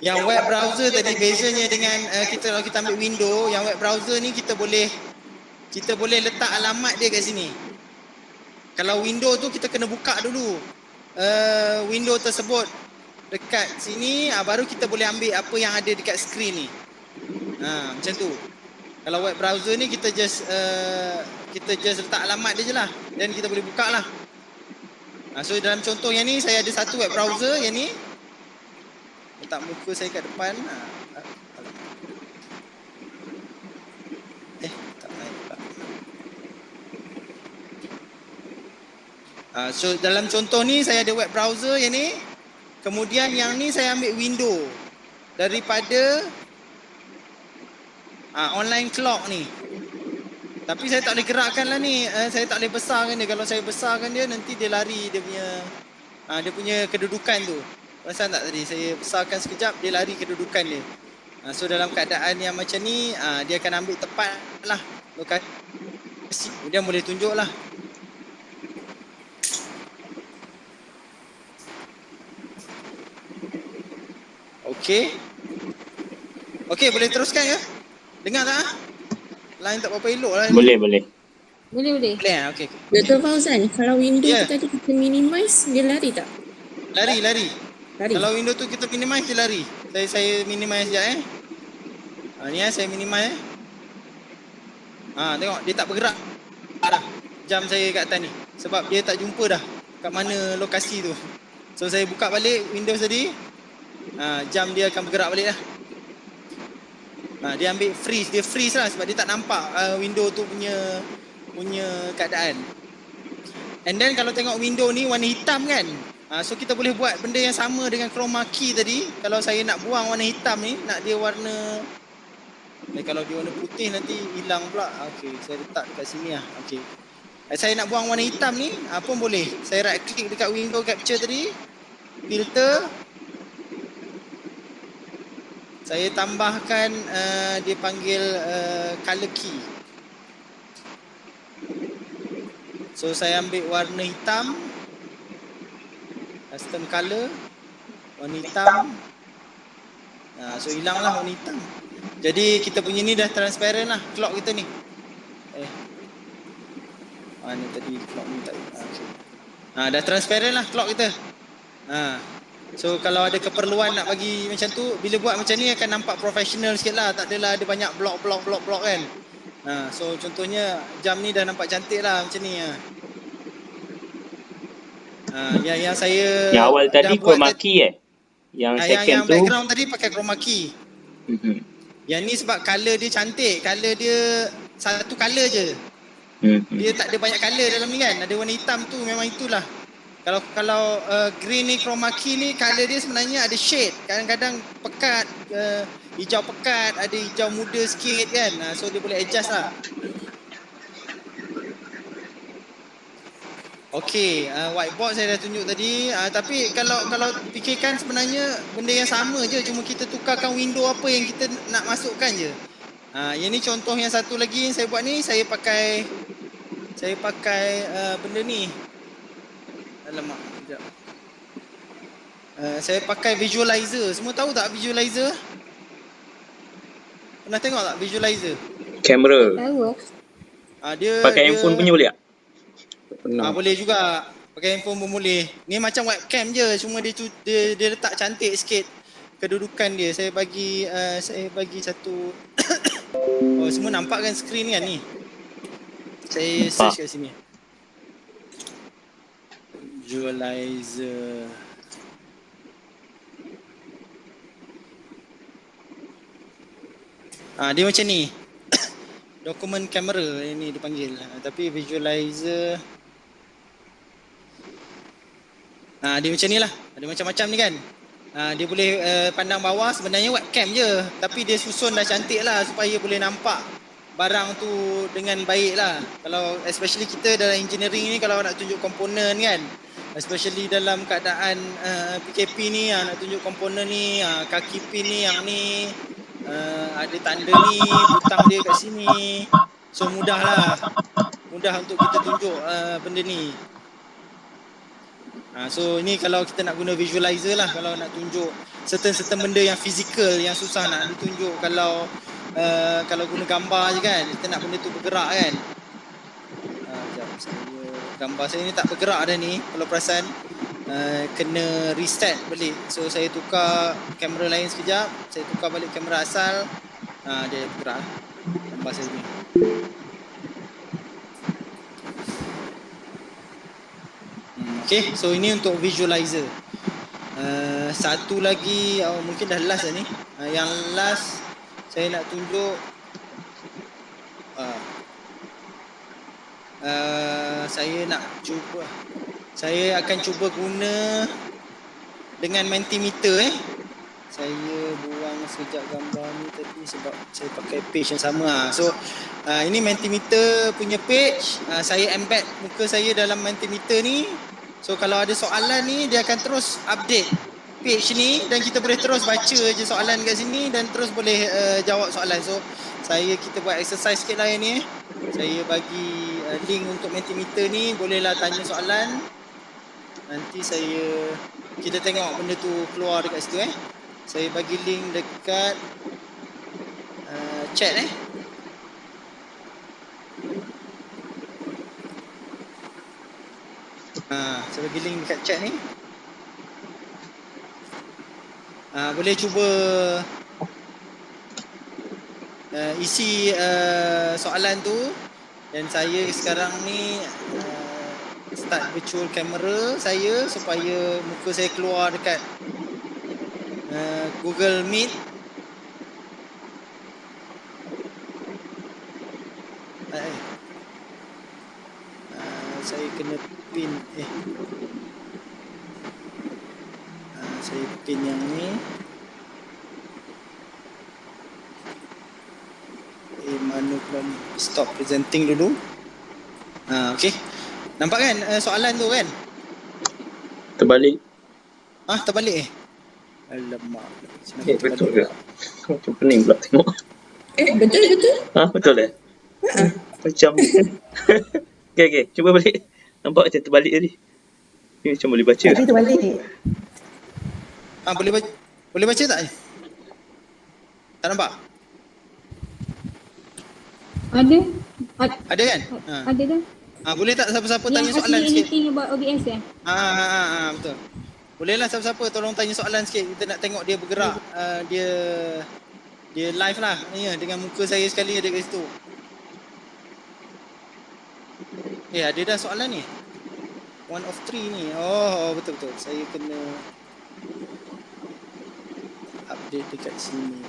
Yang web browser tadi bezanya dengan kalau kita ambil window, yang web browser ni kita boleh letak alamat dia kat sini. Kalau window tu kita kena buka dulu window tersebut dekat sini, baru kita boleh ambil apa yang ada dekat skrin ni. Macam tu. Kalau web browser ni kita just letak alamat dia je lah, dan kita boleh buka lah. So dalam contoh yang ni saya ada satu web browser yang ni. Letak muka saya kat depan. Tak naik pula. So dalam contoh ni saya ada web browser yang ni. Kemudian yang ni saya ambil window daripada online clock ni. Tapi saya tak boleh gerakkan lah ni. Saya tak boleh besarkan dia. Kalau saya besarkan dia, nanti dia lari dia punya kedudukan tu. Perasan tak tadi saya besarkan sekejap, dia lari kedudukan dia. So dalam keadaan yang macam ni, dia akan ambil tepat lah lokasi. Kemudian boleh tunjuk lah. Okey, boleh teruskan ke? Dengar tak? Line tak berapa elok lah. Boleh. Boleh. Boleh okey. Dr. Fauzan, kalau window Ya. tu tadi kita minimize, dia lari tak? Lari. Lari. Kalau window tu kita minimize, dia lari. Saya minimize sekejap ni saya minimize tengok dia tak bergerak dah. Jam saya kat atas ni. Sebab dia tak jumpa dah kat mana lokasi tu. So saya buka balik Windows tadi. Jam dia akan bergerak balik lah. Dia ambil freeze. Dia freeze lah sebab dia tak nampak window tu punya keadaan. And then kalau tengok window ni warna hitam kan. So kita boleh buat benda yang sama dengan chroma key tadi. Kalau saya nak buang warna hitam ni, nak dia warna kalau dia warna putih nanti hilang pula. Okey, saya letak dekat sini lah. Okey. Saya nak buang warna hitam ni, pun boleh. Saya right click dekat window capture tadi, filter. Saya tambahkan dia panggil color key. So saya ambil warna hitam, custom color, warna hitam. So hilanglah warna hitam. Jadi kita punya ni dah transparent lah clock kita ni. Ni tadi clock ni tak. Dah transparent lah clock kita. So kalau ada keperluan nak bagi macam tu, bila buat macam ni akan nampak professional sikit lah. Tak adalah ada banyak blok kan. So contohnya jam ni dah nampak cantik lah macam ni. Yang saya Yang awal tadi chroma key Yang second yang tu background tadi pakai chroma key. Yang ni sebab color dia cantik. Color dia satu color je. Dia tak ada banyak color dalam ni kan. Ada warna hitam tu memang itulah. Kalau green ni, chroma key ni, color dia sebenarnya ada shade. Kadang-kadang pekat, hijau pekat, ada hijau muda sikit kan. So dia boleh adjust lah. Okey, whiteboard saya dah tunjuk tadi. Tapi kalau fikirkan sebenarnya benda yang sama je, cuma kita tukarkan window apa yang kita nak masukkan je. Yang ni contoh yang satu lagi yang saya buat ni, saya pakai benda ni. Alamak, sekejap. Saya pakai visualizer. Semua tahu tak visualizer? Pernah tengok tak visualizer? Kamera. Tahu lah. Pakai handphone punya boleh tak? Boleh juga. Pakai handphone pun boleh. Ni macam webcam je, cuma dia letak cantik sikit kedudukan dia. Saya bagi satu semua nampak kan skrin kan ni? Saya search kat sini. Visualizer. Dia macam ni. Dokumen kamera ini dipanggil. Tapi visualizer dia macam ni lah. Ada macam-macam ni kan. Dia boleh pandang bawah, sebenarnya webcam je. Tapi dia susun dah cantik lah supaya boleh nampak barang tu dengan baik lah. Kalau especially kita dalam engineering ni, kalau nak tunjuk komponen kan, especially dalam keadaan PKP ni, nak tunjuk komponen ni, kaki pin ni, yang ni ada tanda ni, butang dia kat sini. So mudah lah, mudah untuk kita tunjuk benda ni. So ni kalau kita nak guna visualizer lah, kalau nak tunjuk certain benda yang fizikal, yang susah nak ditunjuk. Kalau guna gambar je kan, kita nak benda tu bergerak kan. Gambar saya ni tak bergerak dah ni, kalau perasan. Kena reset balik. So saya tukar kamera lain sekejap, saya tukar balik kamera asal, dia bergerak gambar saya ni. Okay, so ini untuk visualizer. Satu lagi, mungkin dah last dah ni. Yang last saya nak tunjuk, saya akan cuba guna dengan Mentimeter. Saya buang sekejap gambar ni tadi sebab saya pakai page yang sama. So ini Mentimeter punya page. Saya embed muka saya dalam Mentimeter ni. So kalau ada soalan ni, dia akan terus update page ni dan kita boleh terus baca je soalan kat sini dan terus boleh jawab soalan. So kita buat exercise sikit lah ni. Saya bagi link untuk Mentimeter ni, bolehlah tanya soalan. Nanti kita tengok benda tu keluar dekat situ. Saya bagi link dekat chat saya bagi link dekat chat ni. Boleh cuba isi soalan tu. Dan saya sekarang ni start virtual camera saya supaya muka saya keluar dekat Google Meet. Saya kena pin saya pin yang ni. Belum stop presenting dulu. Okey. Nampak kan soalan tu kan? Terbalik. Terbalik Alamak. Betul ke? Macam pening pula tengok. Betul. Betul macam Okay, cuba balik. Nampak macam terbalik tadi. Ni macam boleh baca. Tadi terbalik. Boleh baca tak ni? Tak nampak? Ada kan? Ada dah. Boleh tak siapa-siapa tanya Yang soalan ask me sikit? anything about OBS Betul. Bolehlah siapa-siapa tolong tanya soalan sikit. Kita nak tengok dia bergerak. Dia live lah. Dengan muka saya sekali ada kat situ. Ada dah soalan ni. 1 of 3 ni. Betul. Saya kena update dekat sini.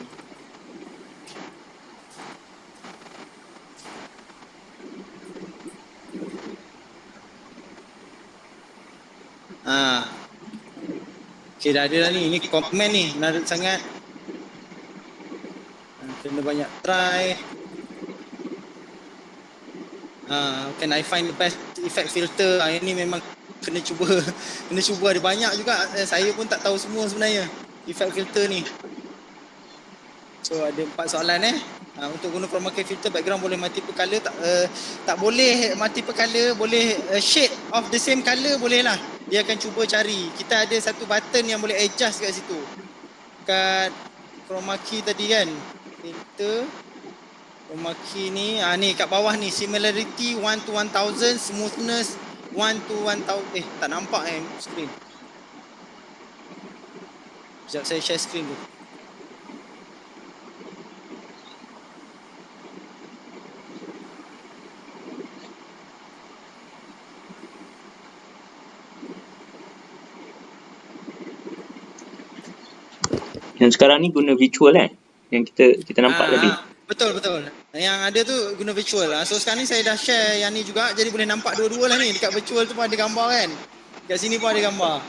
Okay, dah ada dah ni. Ini komen ni, menarik sangat. Kena banyak try. Can I find the best effect filter? Ini memang kena cuba. Kena cuba, ada banyak juga. Saya pun tak tahu semua sebenarnya effect filter ni. So ada 4 soalan untuk guna chroma key filter background boleh multiple color, tak boleh multiple color, boleh shade of the same color boleh lah. Dia akan cuba cari. Kita ada satu button yang boleh adjust kat situ. Kat chroma key tadi kan. Filter chroma key ni, ni kat bawah ni similarity 1 to 1000, smoothness 1 to 1000. Tak nampak screen. Sekejap saya share screen dulu. Yang sekarang ni guna virtual yang kita nampak tadi. Betul. Yang ada tu guna virtual lah. So sekarang ni saya dah share yang ni juga, jadi boleh nampak dua-dua lah ni. Dekat virtual tu pun ada gambar kan. Dekat sini pun ada gambar.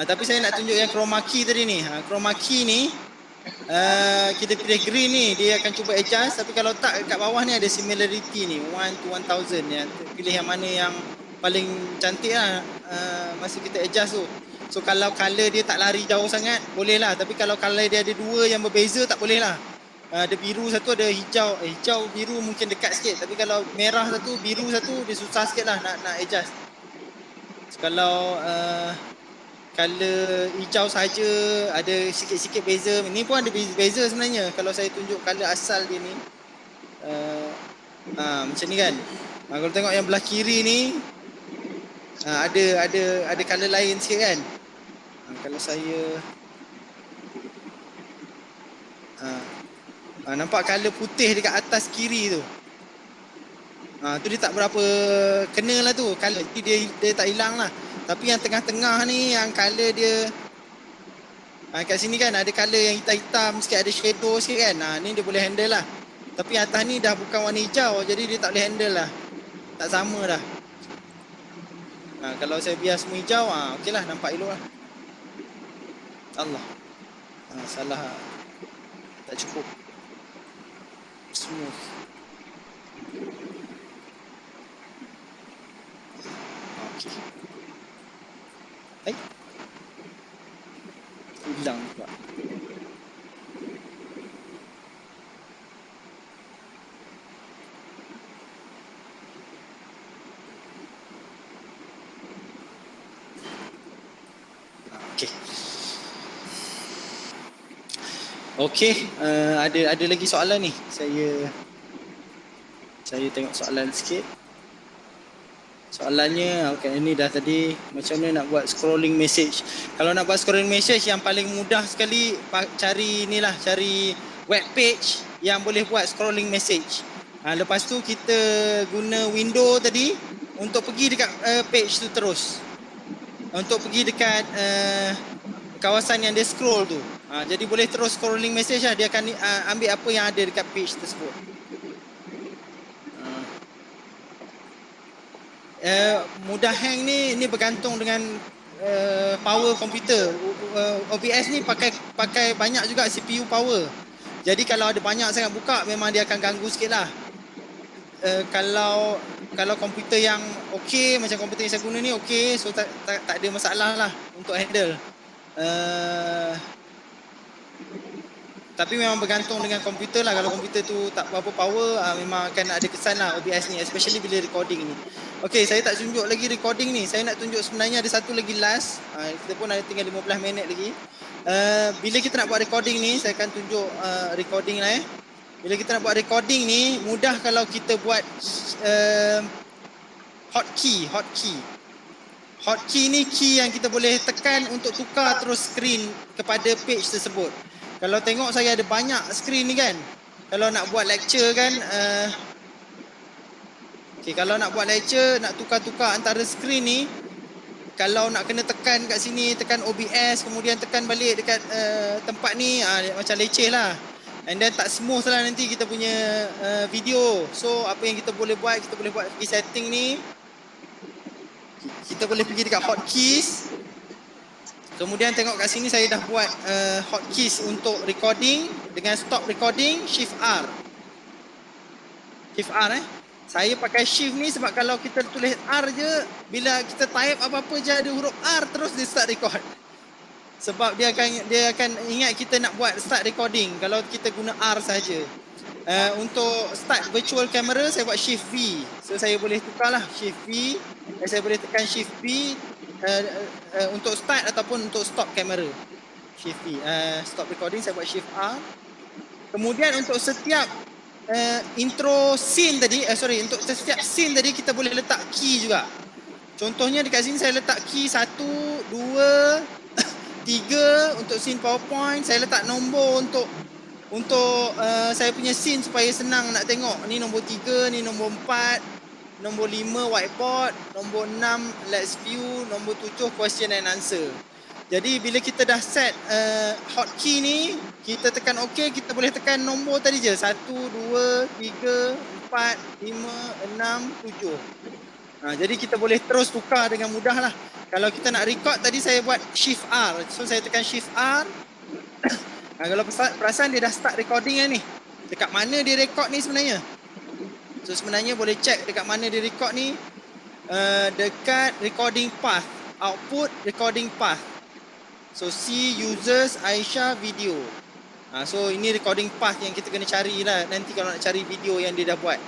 Tapi saya nak tunjuk yang chroma key tadi ni. Chroma key ni kita pilih green ni, dia akan cuba adjust. Tapi kalau tak, kat bawah ni ada similarity ni 1 to 1000 ya. Pilih yang mana yang paling cantik lah masa kita adjust tu. So kalau color dia tak lari jauh sangat, boleh lah. Tapi kalau color dia ada dua yang berbeza, tak boleh lah. Ada biru satu, ada hijau. Hijau, biru mungkin dekat sikit. Tapi kalau merah satu, biru satu, dia susah sikit lah nak adjust. So, kalau color hijau saja ada sikit-sikit beza. Ini pun ada beza sebenarnya. Kalau saya tunjuk color asal dia ni. Macam ni kan. Kalau tengok yang belah kiri ni, ada color lain sikit kan. Kalau saya nampak color putih dekat atas kiri tu. Tu dia tak berapa kena lah tu. Color dia tak hilang lah. Tapi yang tengah-tengah ni, yang color dia kat sini kan ada color yang hitam-hitam sikit, ada shadow sikit kan. Ni dia boleh handle lah. Tapi atas ni dah bukan warna hijau, jadi dia tak boleh handle lah. Tak sama dah. Kalau saya biar semua hijau, okey lah, nampak elok lah. Allah. Salah. Tak cukup. Smooth. Okey. Hilang pula. Okey, ada lagi soalan ni. Saya tengok soalan sikit. Soalannya, ini dah tadi, macam mana nak buat scrolling message. Kalau nak buat scrolling message, yang paling mudah sekali cari web page yang boleh buat scrolling message. Lepas tu kita guna window tadi untuk pergi dekat page tu terus. Untuk pergi dekat kawasan yang dia scroll tu. Jadi boleh terus scrolling message lah. Dia akan ambil apa yang ada dekat page tersebut. Mudah hang ni bergantung dengan power komputer. OBS ni pakai banyak juga CPU power. Jadi kalau ada banyak sangat buka, memang dia akan ganggu sikit lah. Kalau komputer yang okey, macam komputer yang saya guna ni okey, so tak ada masalah lah untuk handle. Tapi memang bergantung dengan komputer lah. Kalau komputer tu tak berapa power, memang akan ada kesan lah OBS ni, especially bila recording ni. Okey, saya tak tunjuk lagi recording ni. Saya nak tunjuk sebenarnya ada satu lagi last. Kita pun ada tinggal 15 minit lagi. Bila kita nak buat recording ni, saya akan tunjuk recording lah. Bila kita nak buat recording ni, mudah kalau kita buat hotkey. Hotkey ni key yang kita boleh tekan untuk tukar terus screen kepada page tersebut. Kalau tengok saya ada banyak screen ni kan. Kalau nak buat lecture kan, kalau nak buat lecture, nak tukar-tukar antara screen ni, kalau nak kena tekan kat sini, tekan OBS, kemudian tekan balik dekat tempat ni, macam leceh lah. And then tak smooth lah nanti kita punya video. So apa yang kita boleh buat, pergi setting ni. Kita boleh pergi dekat hotkeys. Kemudian tengok kat sini saya dah buat hotkeys untuk recording dengan stop recording shift R. Shift R Saya pakai shift ni sebab kalau kita tulis R je, bila kita type apa-apa je ada huruf R terus dia start record. Sebab dia akan ingat kita nak buat start recording kalau kita guna R saja. Untuk start virtual camera saya buat shift V. So saya boleh tukarlah shift V. Saya boleh tekan shift V untuk start ataupun untuk stop kamera. Shift V. Stop recording saya buat shift R. Kemudian untuk setiap intro scene tadi, untuk setiap scene tadi kita boleh letak key juga. Contohnya dekat sini saya letak key 1, 2, 3 untuk scene PowerPoint. Saya letak nombor untuk saya punya scene supaya senang nak tengok. Ni nombor 3, ni nombor 4, nombor 5 whiteboard, nombor 6 let's view, nombor 7 question and answer. Jadi bila kita dah set hotkey ni, kita tekan OK, kita boleh tekan nombor tadi je. 1, 2, 3, 4, 5, 6, 7. Jadi kita boleh terus tukar dengan mudah lah. Kalau kita nak record tadi saya buat shift R. So saya tekan shift R. Kalau perasan dia dah start recording ni. Dekat mana dia record ni sebenarnya? So sebenarnya boleh check dekat mana dia record ni. Dekat recording path. Output recording path. So see users Aisyah video. So ini recording path yang kita kena carilah nanti kalau nak cari video yang dia dah buat.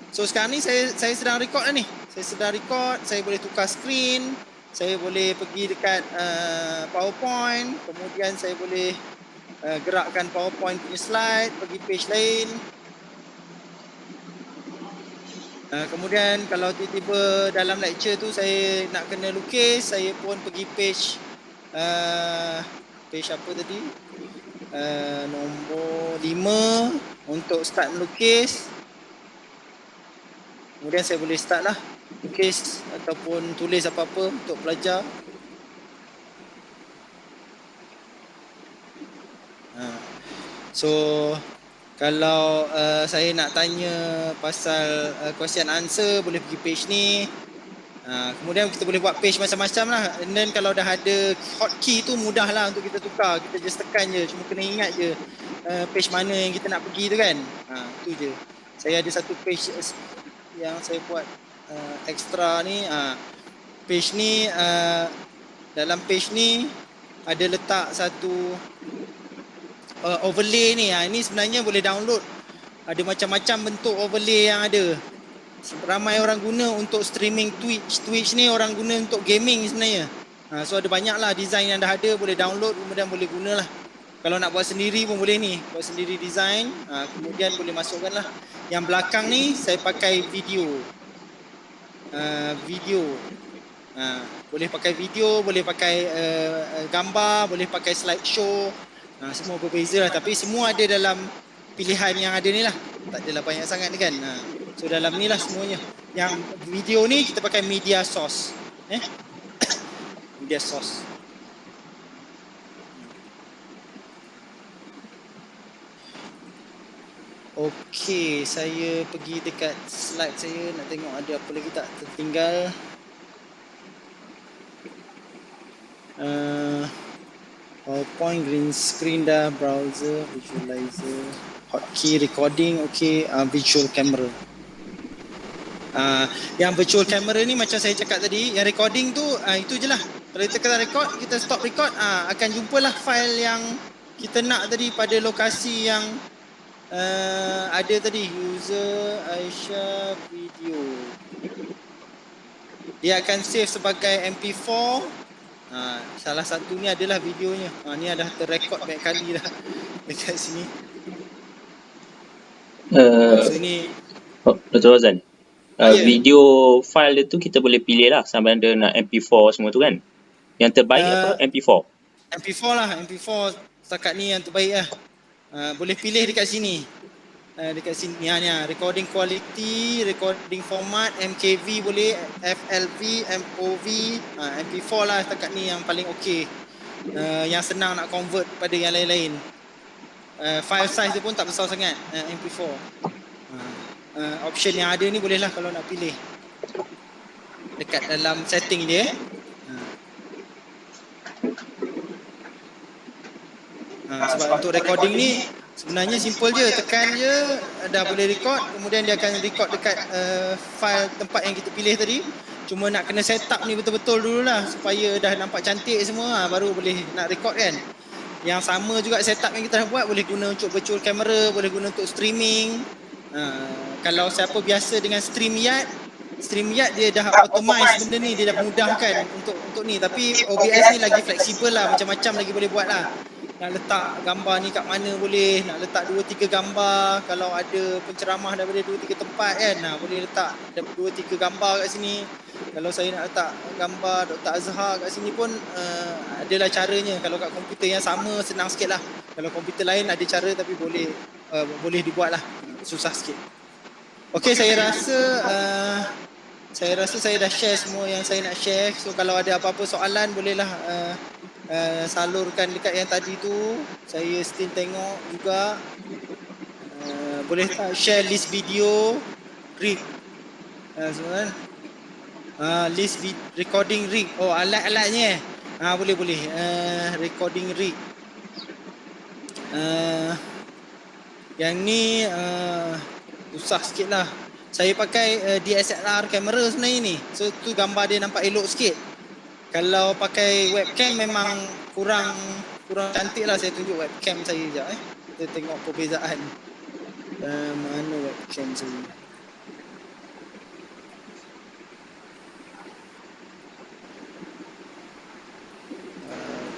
So sekarang ni saya sedang record lah ni. Saya sedang record, saya boleh tukar screen, saya boleh pergi dekat PowerPoint, kemudian saya boleh gerakkan PowerPoint punya slide, pergi page lain. Kemudian kalau tiba-tiba dalam lecture tu saya nak kena lukis, saya pun pergi page apa tadi? Nombor 5 untuk start melukis. Kemudian saya boleh start lah lukis ataupun tulis apa-apa untuk belajar. So kalau saya nak tanya pasal question answer, boleh pergi page ni. Kemudian kita boleh buat page macam-macam lah. And then kalau dah ada hotkey tu mudah lah untuk kita tukar. Kita just tekan je, cuma kena ingat je page mana yang kita nak pergi tu kan. Tu je. Saya ada satu page yang saya buat extra ni. Page ni, dalam page ni ada letak satu overlay ni. Ini sebenarnya boleh download. Ada macam-macam bentuk overlay yang ada. Ramai orang guna untuk streaming Twitch. Twitch ni orang guna untuk gaming sebenarnya. So ada banyak lah design yang dah ada, boleh download kemudian boleh guna lah. Kalau nak buat sendiri pun boleh ni. Buat sendiri design, kemudian boleh masukkan lah. Yang belakang ni saya pakai video. Boleh pakai video, boleh pakai gambar, boleh pakai slideshow. Semua berbeza lah, tapi semua ada dalam pilihan yang ada ni lah. Tak adalah banyak sangat ni kan. So dalam ni lah semuanya. Yang video ni kita pakai media source. Media source. Okey, saya pergi dekat slide saya nak tengok ada apa lagi tak tertinggal. PowerPoint, green screen dah, browser, visualizer, hotkey, recording, okey, visual camera. Yang virtual camera ni macam saya cakap tadi, yang recording tu itu je lah. Kalau kita kena record, kita stop record, akan jumpalah file yang kita nak tadi pada lokasi yang ada tadi, user Aisyah video. Dia akan save sebagai MP4. Salah satu ni adalah videonya. Ni dah terrekod banyak kali dah dekat sini. So ni Dr. Razan, Ya. video file dia tu kita boleh pilih lah sama ada nak MP4 semua tu kan. Yang terbaik apa? MP4. MP4 lah, MP4 setakat ni yang terbaik lah. Boleh pilih dekat sini. Dekat sini ni recording quality, recording format, MKV boleh, FLV, MOV, MP4 lah setakat ni yang paling okey. Yang senang nak convert pada yang lain-lain. File size dia pun tak besar sangat, MP4. Option yang ada ni boleh lah kalau nak pilih. Dekat dalam setting dia. Sebab untuk recording ni sebenarnya simple je, tekan je dah boleh record, kemudian dia akan record dekat file tempat yang kita pilih tadi. Cuma nak kena set up ni betul-betul dululah supaya dah nampak cantik semua baru boleh nak record kan. Yang sama juga setup yang kita dah buat, boleh guna untuk virtual camera, boleh guna untuk streaming. Kalau siapa biasa dengan StreamYard dia dah optimize benda ni, dia dah mudahkan untuk ni. Tapi OBS ni lagi fleksibel lah, macam-macam lagi boleh buat lah. Nak letak gambar ni kat mana boleh, nak letak 2-3 gambar. Kalau ada penceramah daripada 2-3 tempat kan, boleh letak 2-3 gambar kat sini. Kalau saya nak letak gambar Dr. Azhar kat sini pun adalah caranya. Kalau kat komputer yang sama senang sikit lah. Kalau komputer lain ada cara tapi boleh dibuat lah, susah sikit. Okey, saya rasa saya dah share semua yang saya nak share. So kalau ada apa-apa soalan bolehlah salurkan dekat yang tadi tu. Saya still tengok juga. Boleh share list video rig sebenarnya. List recording rig. Oh, alat-alatnya boleh. Recording rig. Yang ni susah sikit lah. Saya pakai DSLR kamera sebenarnya ni. So tu gambar dia nampak elok sikit. Kalau pakai webcam memang kurang cantik lah. Saya tunjuk webcam saya sekejap Kita tengok perbezaan. Mana webcam saya?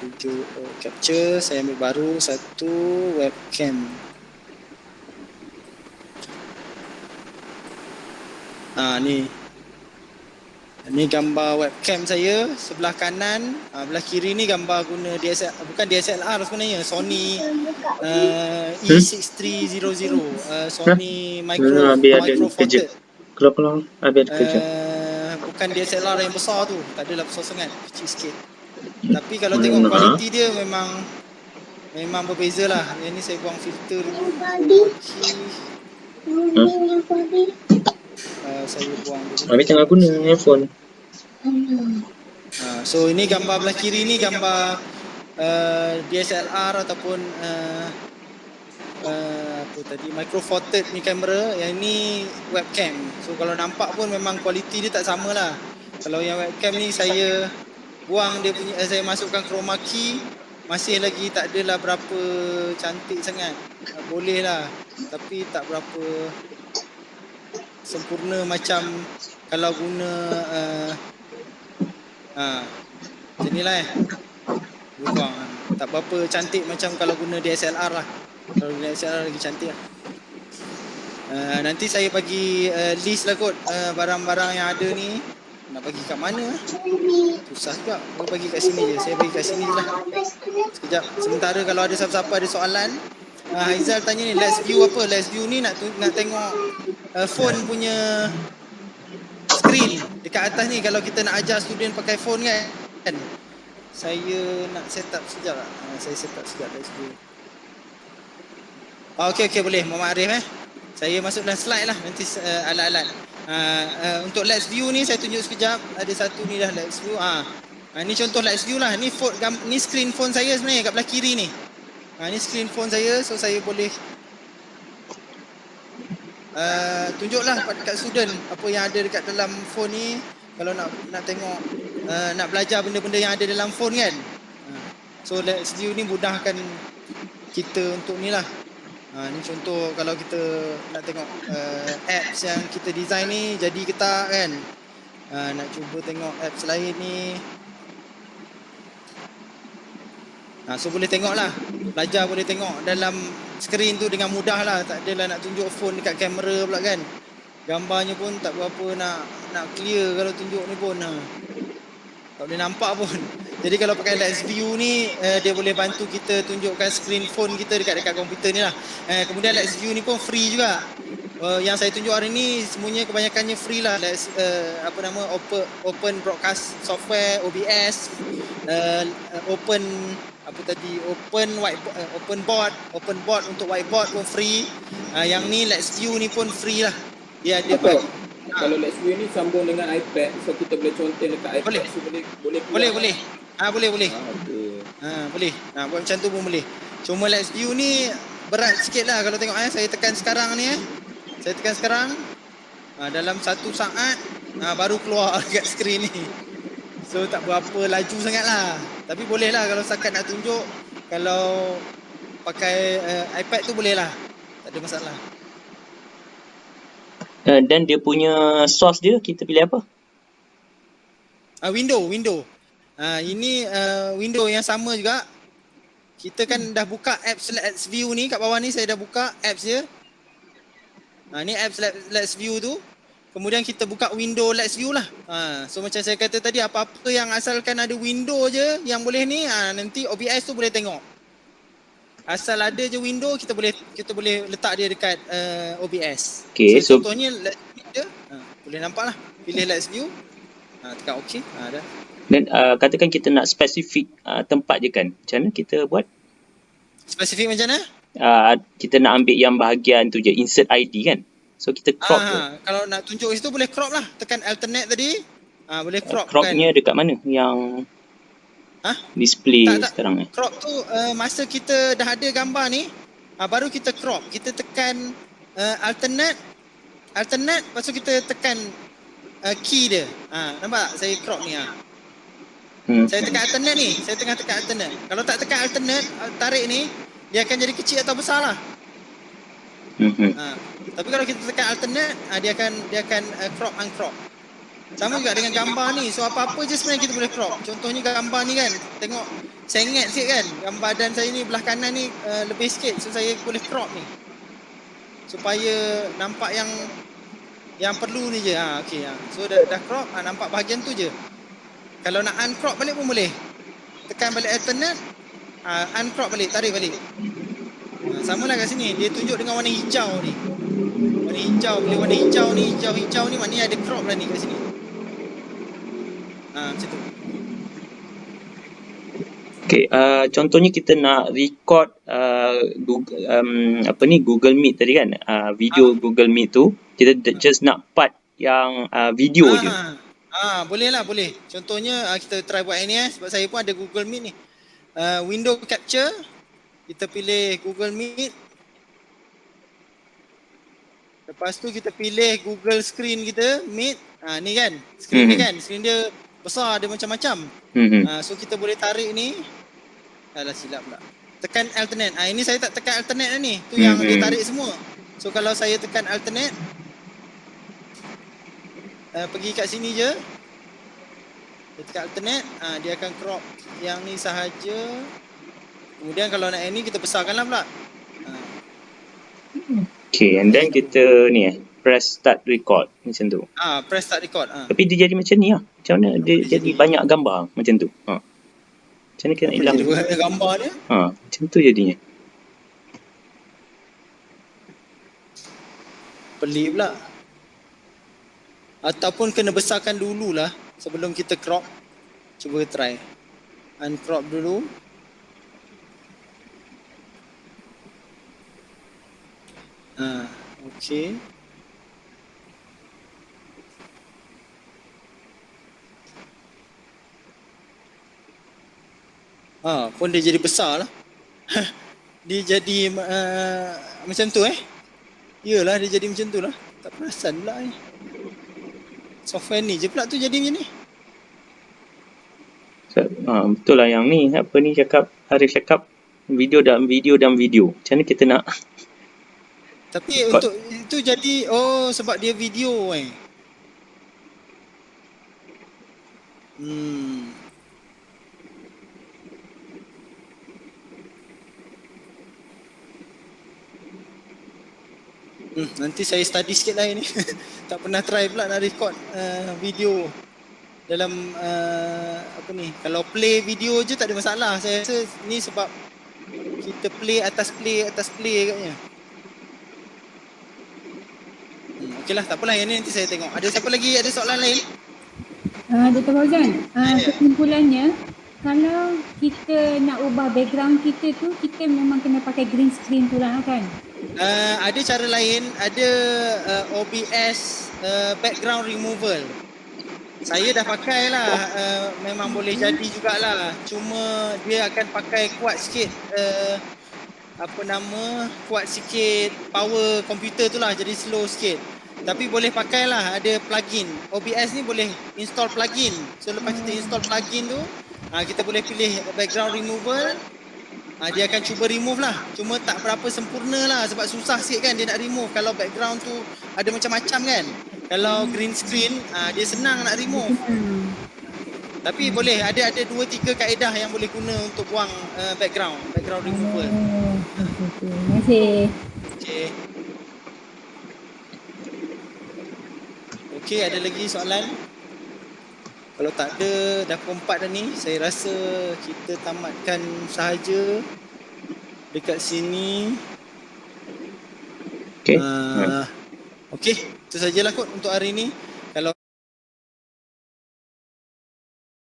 Video capture, saya ambil baru satu webcam. Ni gambar webcam saya sebelah kanan, belah kiri ni gambar guna bukan DSLR sebenarnya, Sony E6300, Sony micro four third. Kalau habis ada kerja. Bukan DSLR yang besar tu, tak adalah besar sangat, kecil sikit. Tapi kalau tengok kualiti dia memang berbeza lah. Yang ni saya buang filter dulu. Saya buang dulu. Habis tengah guna handphone. So ini gambar belah kiri ni gambar DSLR ataupun apa tadi, micro four third ni kamera. Yang ni webcam. So kalau nampak pun memang kualiti dia tak sama lah. Kalau yang webcam ni saya buang dia punya, saya masukkan chroma key, masih lagi tak adalah berapa cantik sangat. Boleh lah, tapi tak berapa sempurna macam kalau guna macam ni lah buang. Tak berapa cantik macam kalau guna DSLR lah. Kalau guna DSLR lagi cantik lah. Nanti saya bagi list lah kot barang-barang yang ada ni. Nak bagi kat mana? Susah juga. Boleh bagi kat sini je. Saya bagi kat sini je lah. Sekejap. Sementara kalau ada siapa-siapa ada soalan. Haizal tanya ni, let's view apa? Let's view ni nak tengok phone punya screen dekat atas ni. Kalau kita nak ajar student pakai phone kan. Saya nak set up sekejap lah. Saya set up sekejap let's view. Okey boleh. Muhammad Arif Saya masuk dalam slide lah nanti alat-alat. Untuk Let's View ni saya tunjuk sekejap. Ada satu ni dah Let's View. Ni contoh Let's View lah. Ni screen phone saya sebenarnya kat belah kiri ni. Ni screen phone saya. So saya boleh tunjuklah kat student apa yang ada dekat dalam phone ni. Kalau nak tengok, nak belajar benda-benda yang ada dalam phone kan. So Let's View ni mudahkan kita untuk ni lah. Ni contoh kalau kita nak tengok apps yang kita design ni jadi ke tak kan. Nak cuba tengok apps lain ni. So boleh tengok lah. Belajar boleh tengok dalam skrin tu dengan mudah lah. Tak adalah nak tunjuk phone dekat kamera pula kan. Gambarnya pun tak berapa nak clear kalau tunjuk ni pun. Tak boleh nampak pun. Jadi kalau pakai Let's View ni dia boleh bantu kita tunjukkan screen phone kita dekat komputer ni lah. Kemudian Let's View ni pun free juga. Yang saya tunjuk hari ni semuanya kebanyakannya free lah. Open Broadcast Software, OBS, Open board untuk whiteboard pun free. Yang ni Let's View ni pun free lah. Dia bagi. Kalau Let's View ni sambung dengan iPad, so kita boleh contoh dekat iPad. Boleh. So boleh. Boleh. Boleh. Okay. Boleh. Buat macam tu pun boleh. Cuma Let's View ni berat sikit lah kalau tengok saya tekan sekarang ni Saya tekan sekarang dalam 1 saat baru keluar kat skrin ni. So tak berapa laju sangat lah. Tapi boleh lah kalau setakat nak tunjuk. Kalau pakai iPad tu boleh lah. Tak ada masalah. Dan dia punya source dia kita pilih apa? Window. Ini window yang sama juga. Kita kan dah buka apps Let's View ni kat bawah ni, saya dah buka apps dia. Ni apps Let's View tu. Kemudian kita buka window Let's View lah. So macam saya kata tadi, apa-apa yang asalkan ada window je yang boleh ni, nanti OBS tu boleh tengok. Asal ada je window, kita boleh letak dia dekat OBS. Okay, so contohnya Let's View je, boleh nampak lah. Pilih Let's View, tekan OK, dah. dan katakan kita nak spesifik tempat je kan. Macam mana kita buat? Spesifik macam mana? Kita nak ambil yang bahagian tu je, insert ID kan. So kita crop tu. Kalau nak tunjuk situ boleh crop lah. Tekan alternate tadi. Boleh crop kan. Cropnya dekat mana? Yang display tak. sekarang ni. Crop tu masa kita dah ada gambar ni, baru kita crop. Kita tekan alternate, lepas tu kita tekan key dia. Nampak tak? Saya crop ni. Saya tekan alternate ni. Saya tengah tekan alternate. Kalau tak tekan alternate, tarik ni, dia akan jadi kecil atau besar lah. Tapi kalau kita tekan alternate, dia akan crop uncrop. Sama juga dengan gambar ni. So apa-apa je sebenarnya kita boleh crop. Contohnya gambar ni kan, tengok sengit sikit kan. Gambar badan saya ni belah kanan ni lebih sikit. So saya boleh crop ni, supaya nampak yang perlu ni je. Okay. So dah crop, nampak bahagian tu je. Kalau nak uncrop balik pun boleh. Tekan balik alternate, uncrop balik, tarik balik. Sama lah kat sini. Dia tunjuk dengan warna hijau ni. Warna hijau. Bila warna hijau ni, hijau ni maknanya ada crop lah ni kat sini. Macam tu. Okay, contohnya kita nak record Google Meet tadi kan, video Google Meet tu, kita just nak part yang video je. Boleh lah, boleh. Contohnya kita try buat ini sebab saya pun ada Google Meet ni. Window capture, kita pilih Google Meet. Lepas tu kita pilih Google Screen kita, Meet. Ni kan, screen ni kan, screen dia besar, dia macam-macam. So kita boleh tarik ni. Alah silap pula. Tekan alternate. Ini saya tak tekan alternate dah ni. Tu yang dia tarik semua. So kalau saya tekan alternate, pergi kat sini je. Dia tekan alternate, dia akan crop yang ni sahaja. Kemudian kalau nak ini kita besarkanlah pula. Okay, and then kita ni press start record macam tu. Press start record. Tapi dia jadi macam ni lah. Macam mana dia jadi banyak gambar macam tu? Macam mana kita nak hilang? Jadi gambar dia. Macam tu jadinya. Pelik pula. Ataupun kena besarkan dululah sebelum kita crop. Cuba try. Uncrop dulu. Okay. Pun dia jadi besar lah. Dia jadi macam tu Yelah dia jadi macam tu lah. Tak perasan pula ni. Software ni je pula tu jadi macam ni. Betul lah yang ni. Apa ni cakap, Arif cakap video dalam video. Macam mana kita nak? Tapi untuk itu jadi sebab dia video nanti saya study sikit lah ini. Tak pernah try pula nak record video dalam apa ni. Kalau play video je tak ada masalah. Saya rasa ni sebab kita play atas play agaknya. Okeylah, tak apalah, yang ni nanti saya tengok. Ada siapa lagi ada soalan lain? Dr. Fauzan, kesimpulannya kalau kita nak ubah background kita tu, kita memang kena pakai green screen tu lah kan? Ada cara lain, ada OBS background removal. Saya dah pakai lah, memang boleh jadi jugalah. Cuma dia akan pakai kuat sikit apa nama, kuat sikit power komputer tu lah, jadi slow sikit. Tapi boleh pakai lah, ada plugin. OBS ni boleh install plugin. So lepas kita install plugin tu, kita boleh pilih background removal. Dia akan cuba remove lah. Cuma tak berapa sempurna lah sebab susah sikit kan dia nak remove. Kalau background tu ada macam-macam kan. Kalau green screen, dia senang nak remove. Tapi boleh, ada 2-3 kaedah yang boleh guna untuk buang background removal. Terima kasih. Okey. Okey, ada lagi soalan? Kalau tak ada, dah pukul 4 dah ni. Saya rasa kita tamatkan sahaja dekat sini. Okay. Okey, itu sajalah kot untuk hari ni.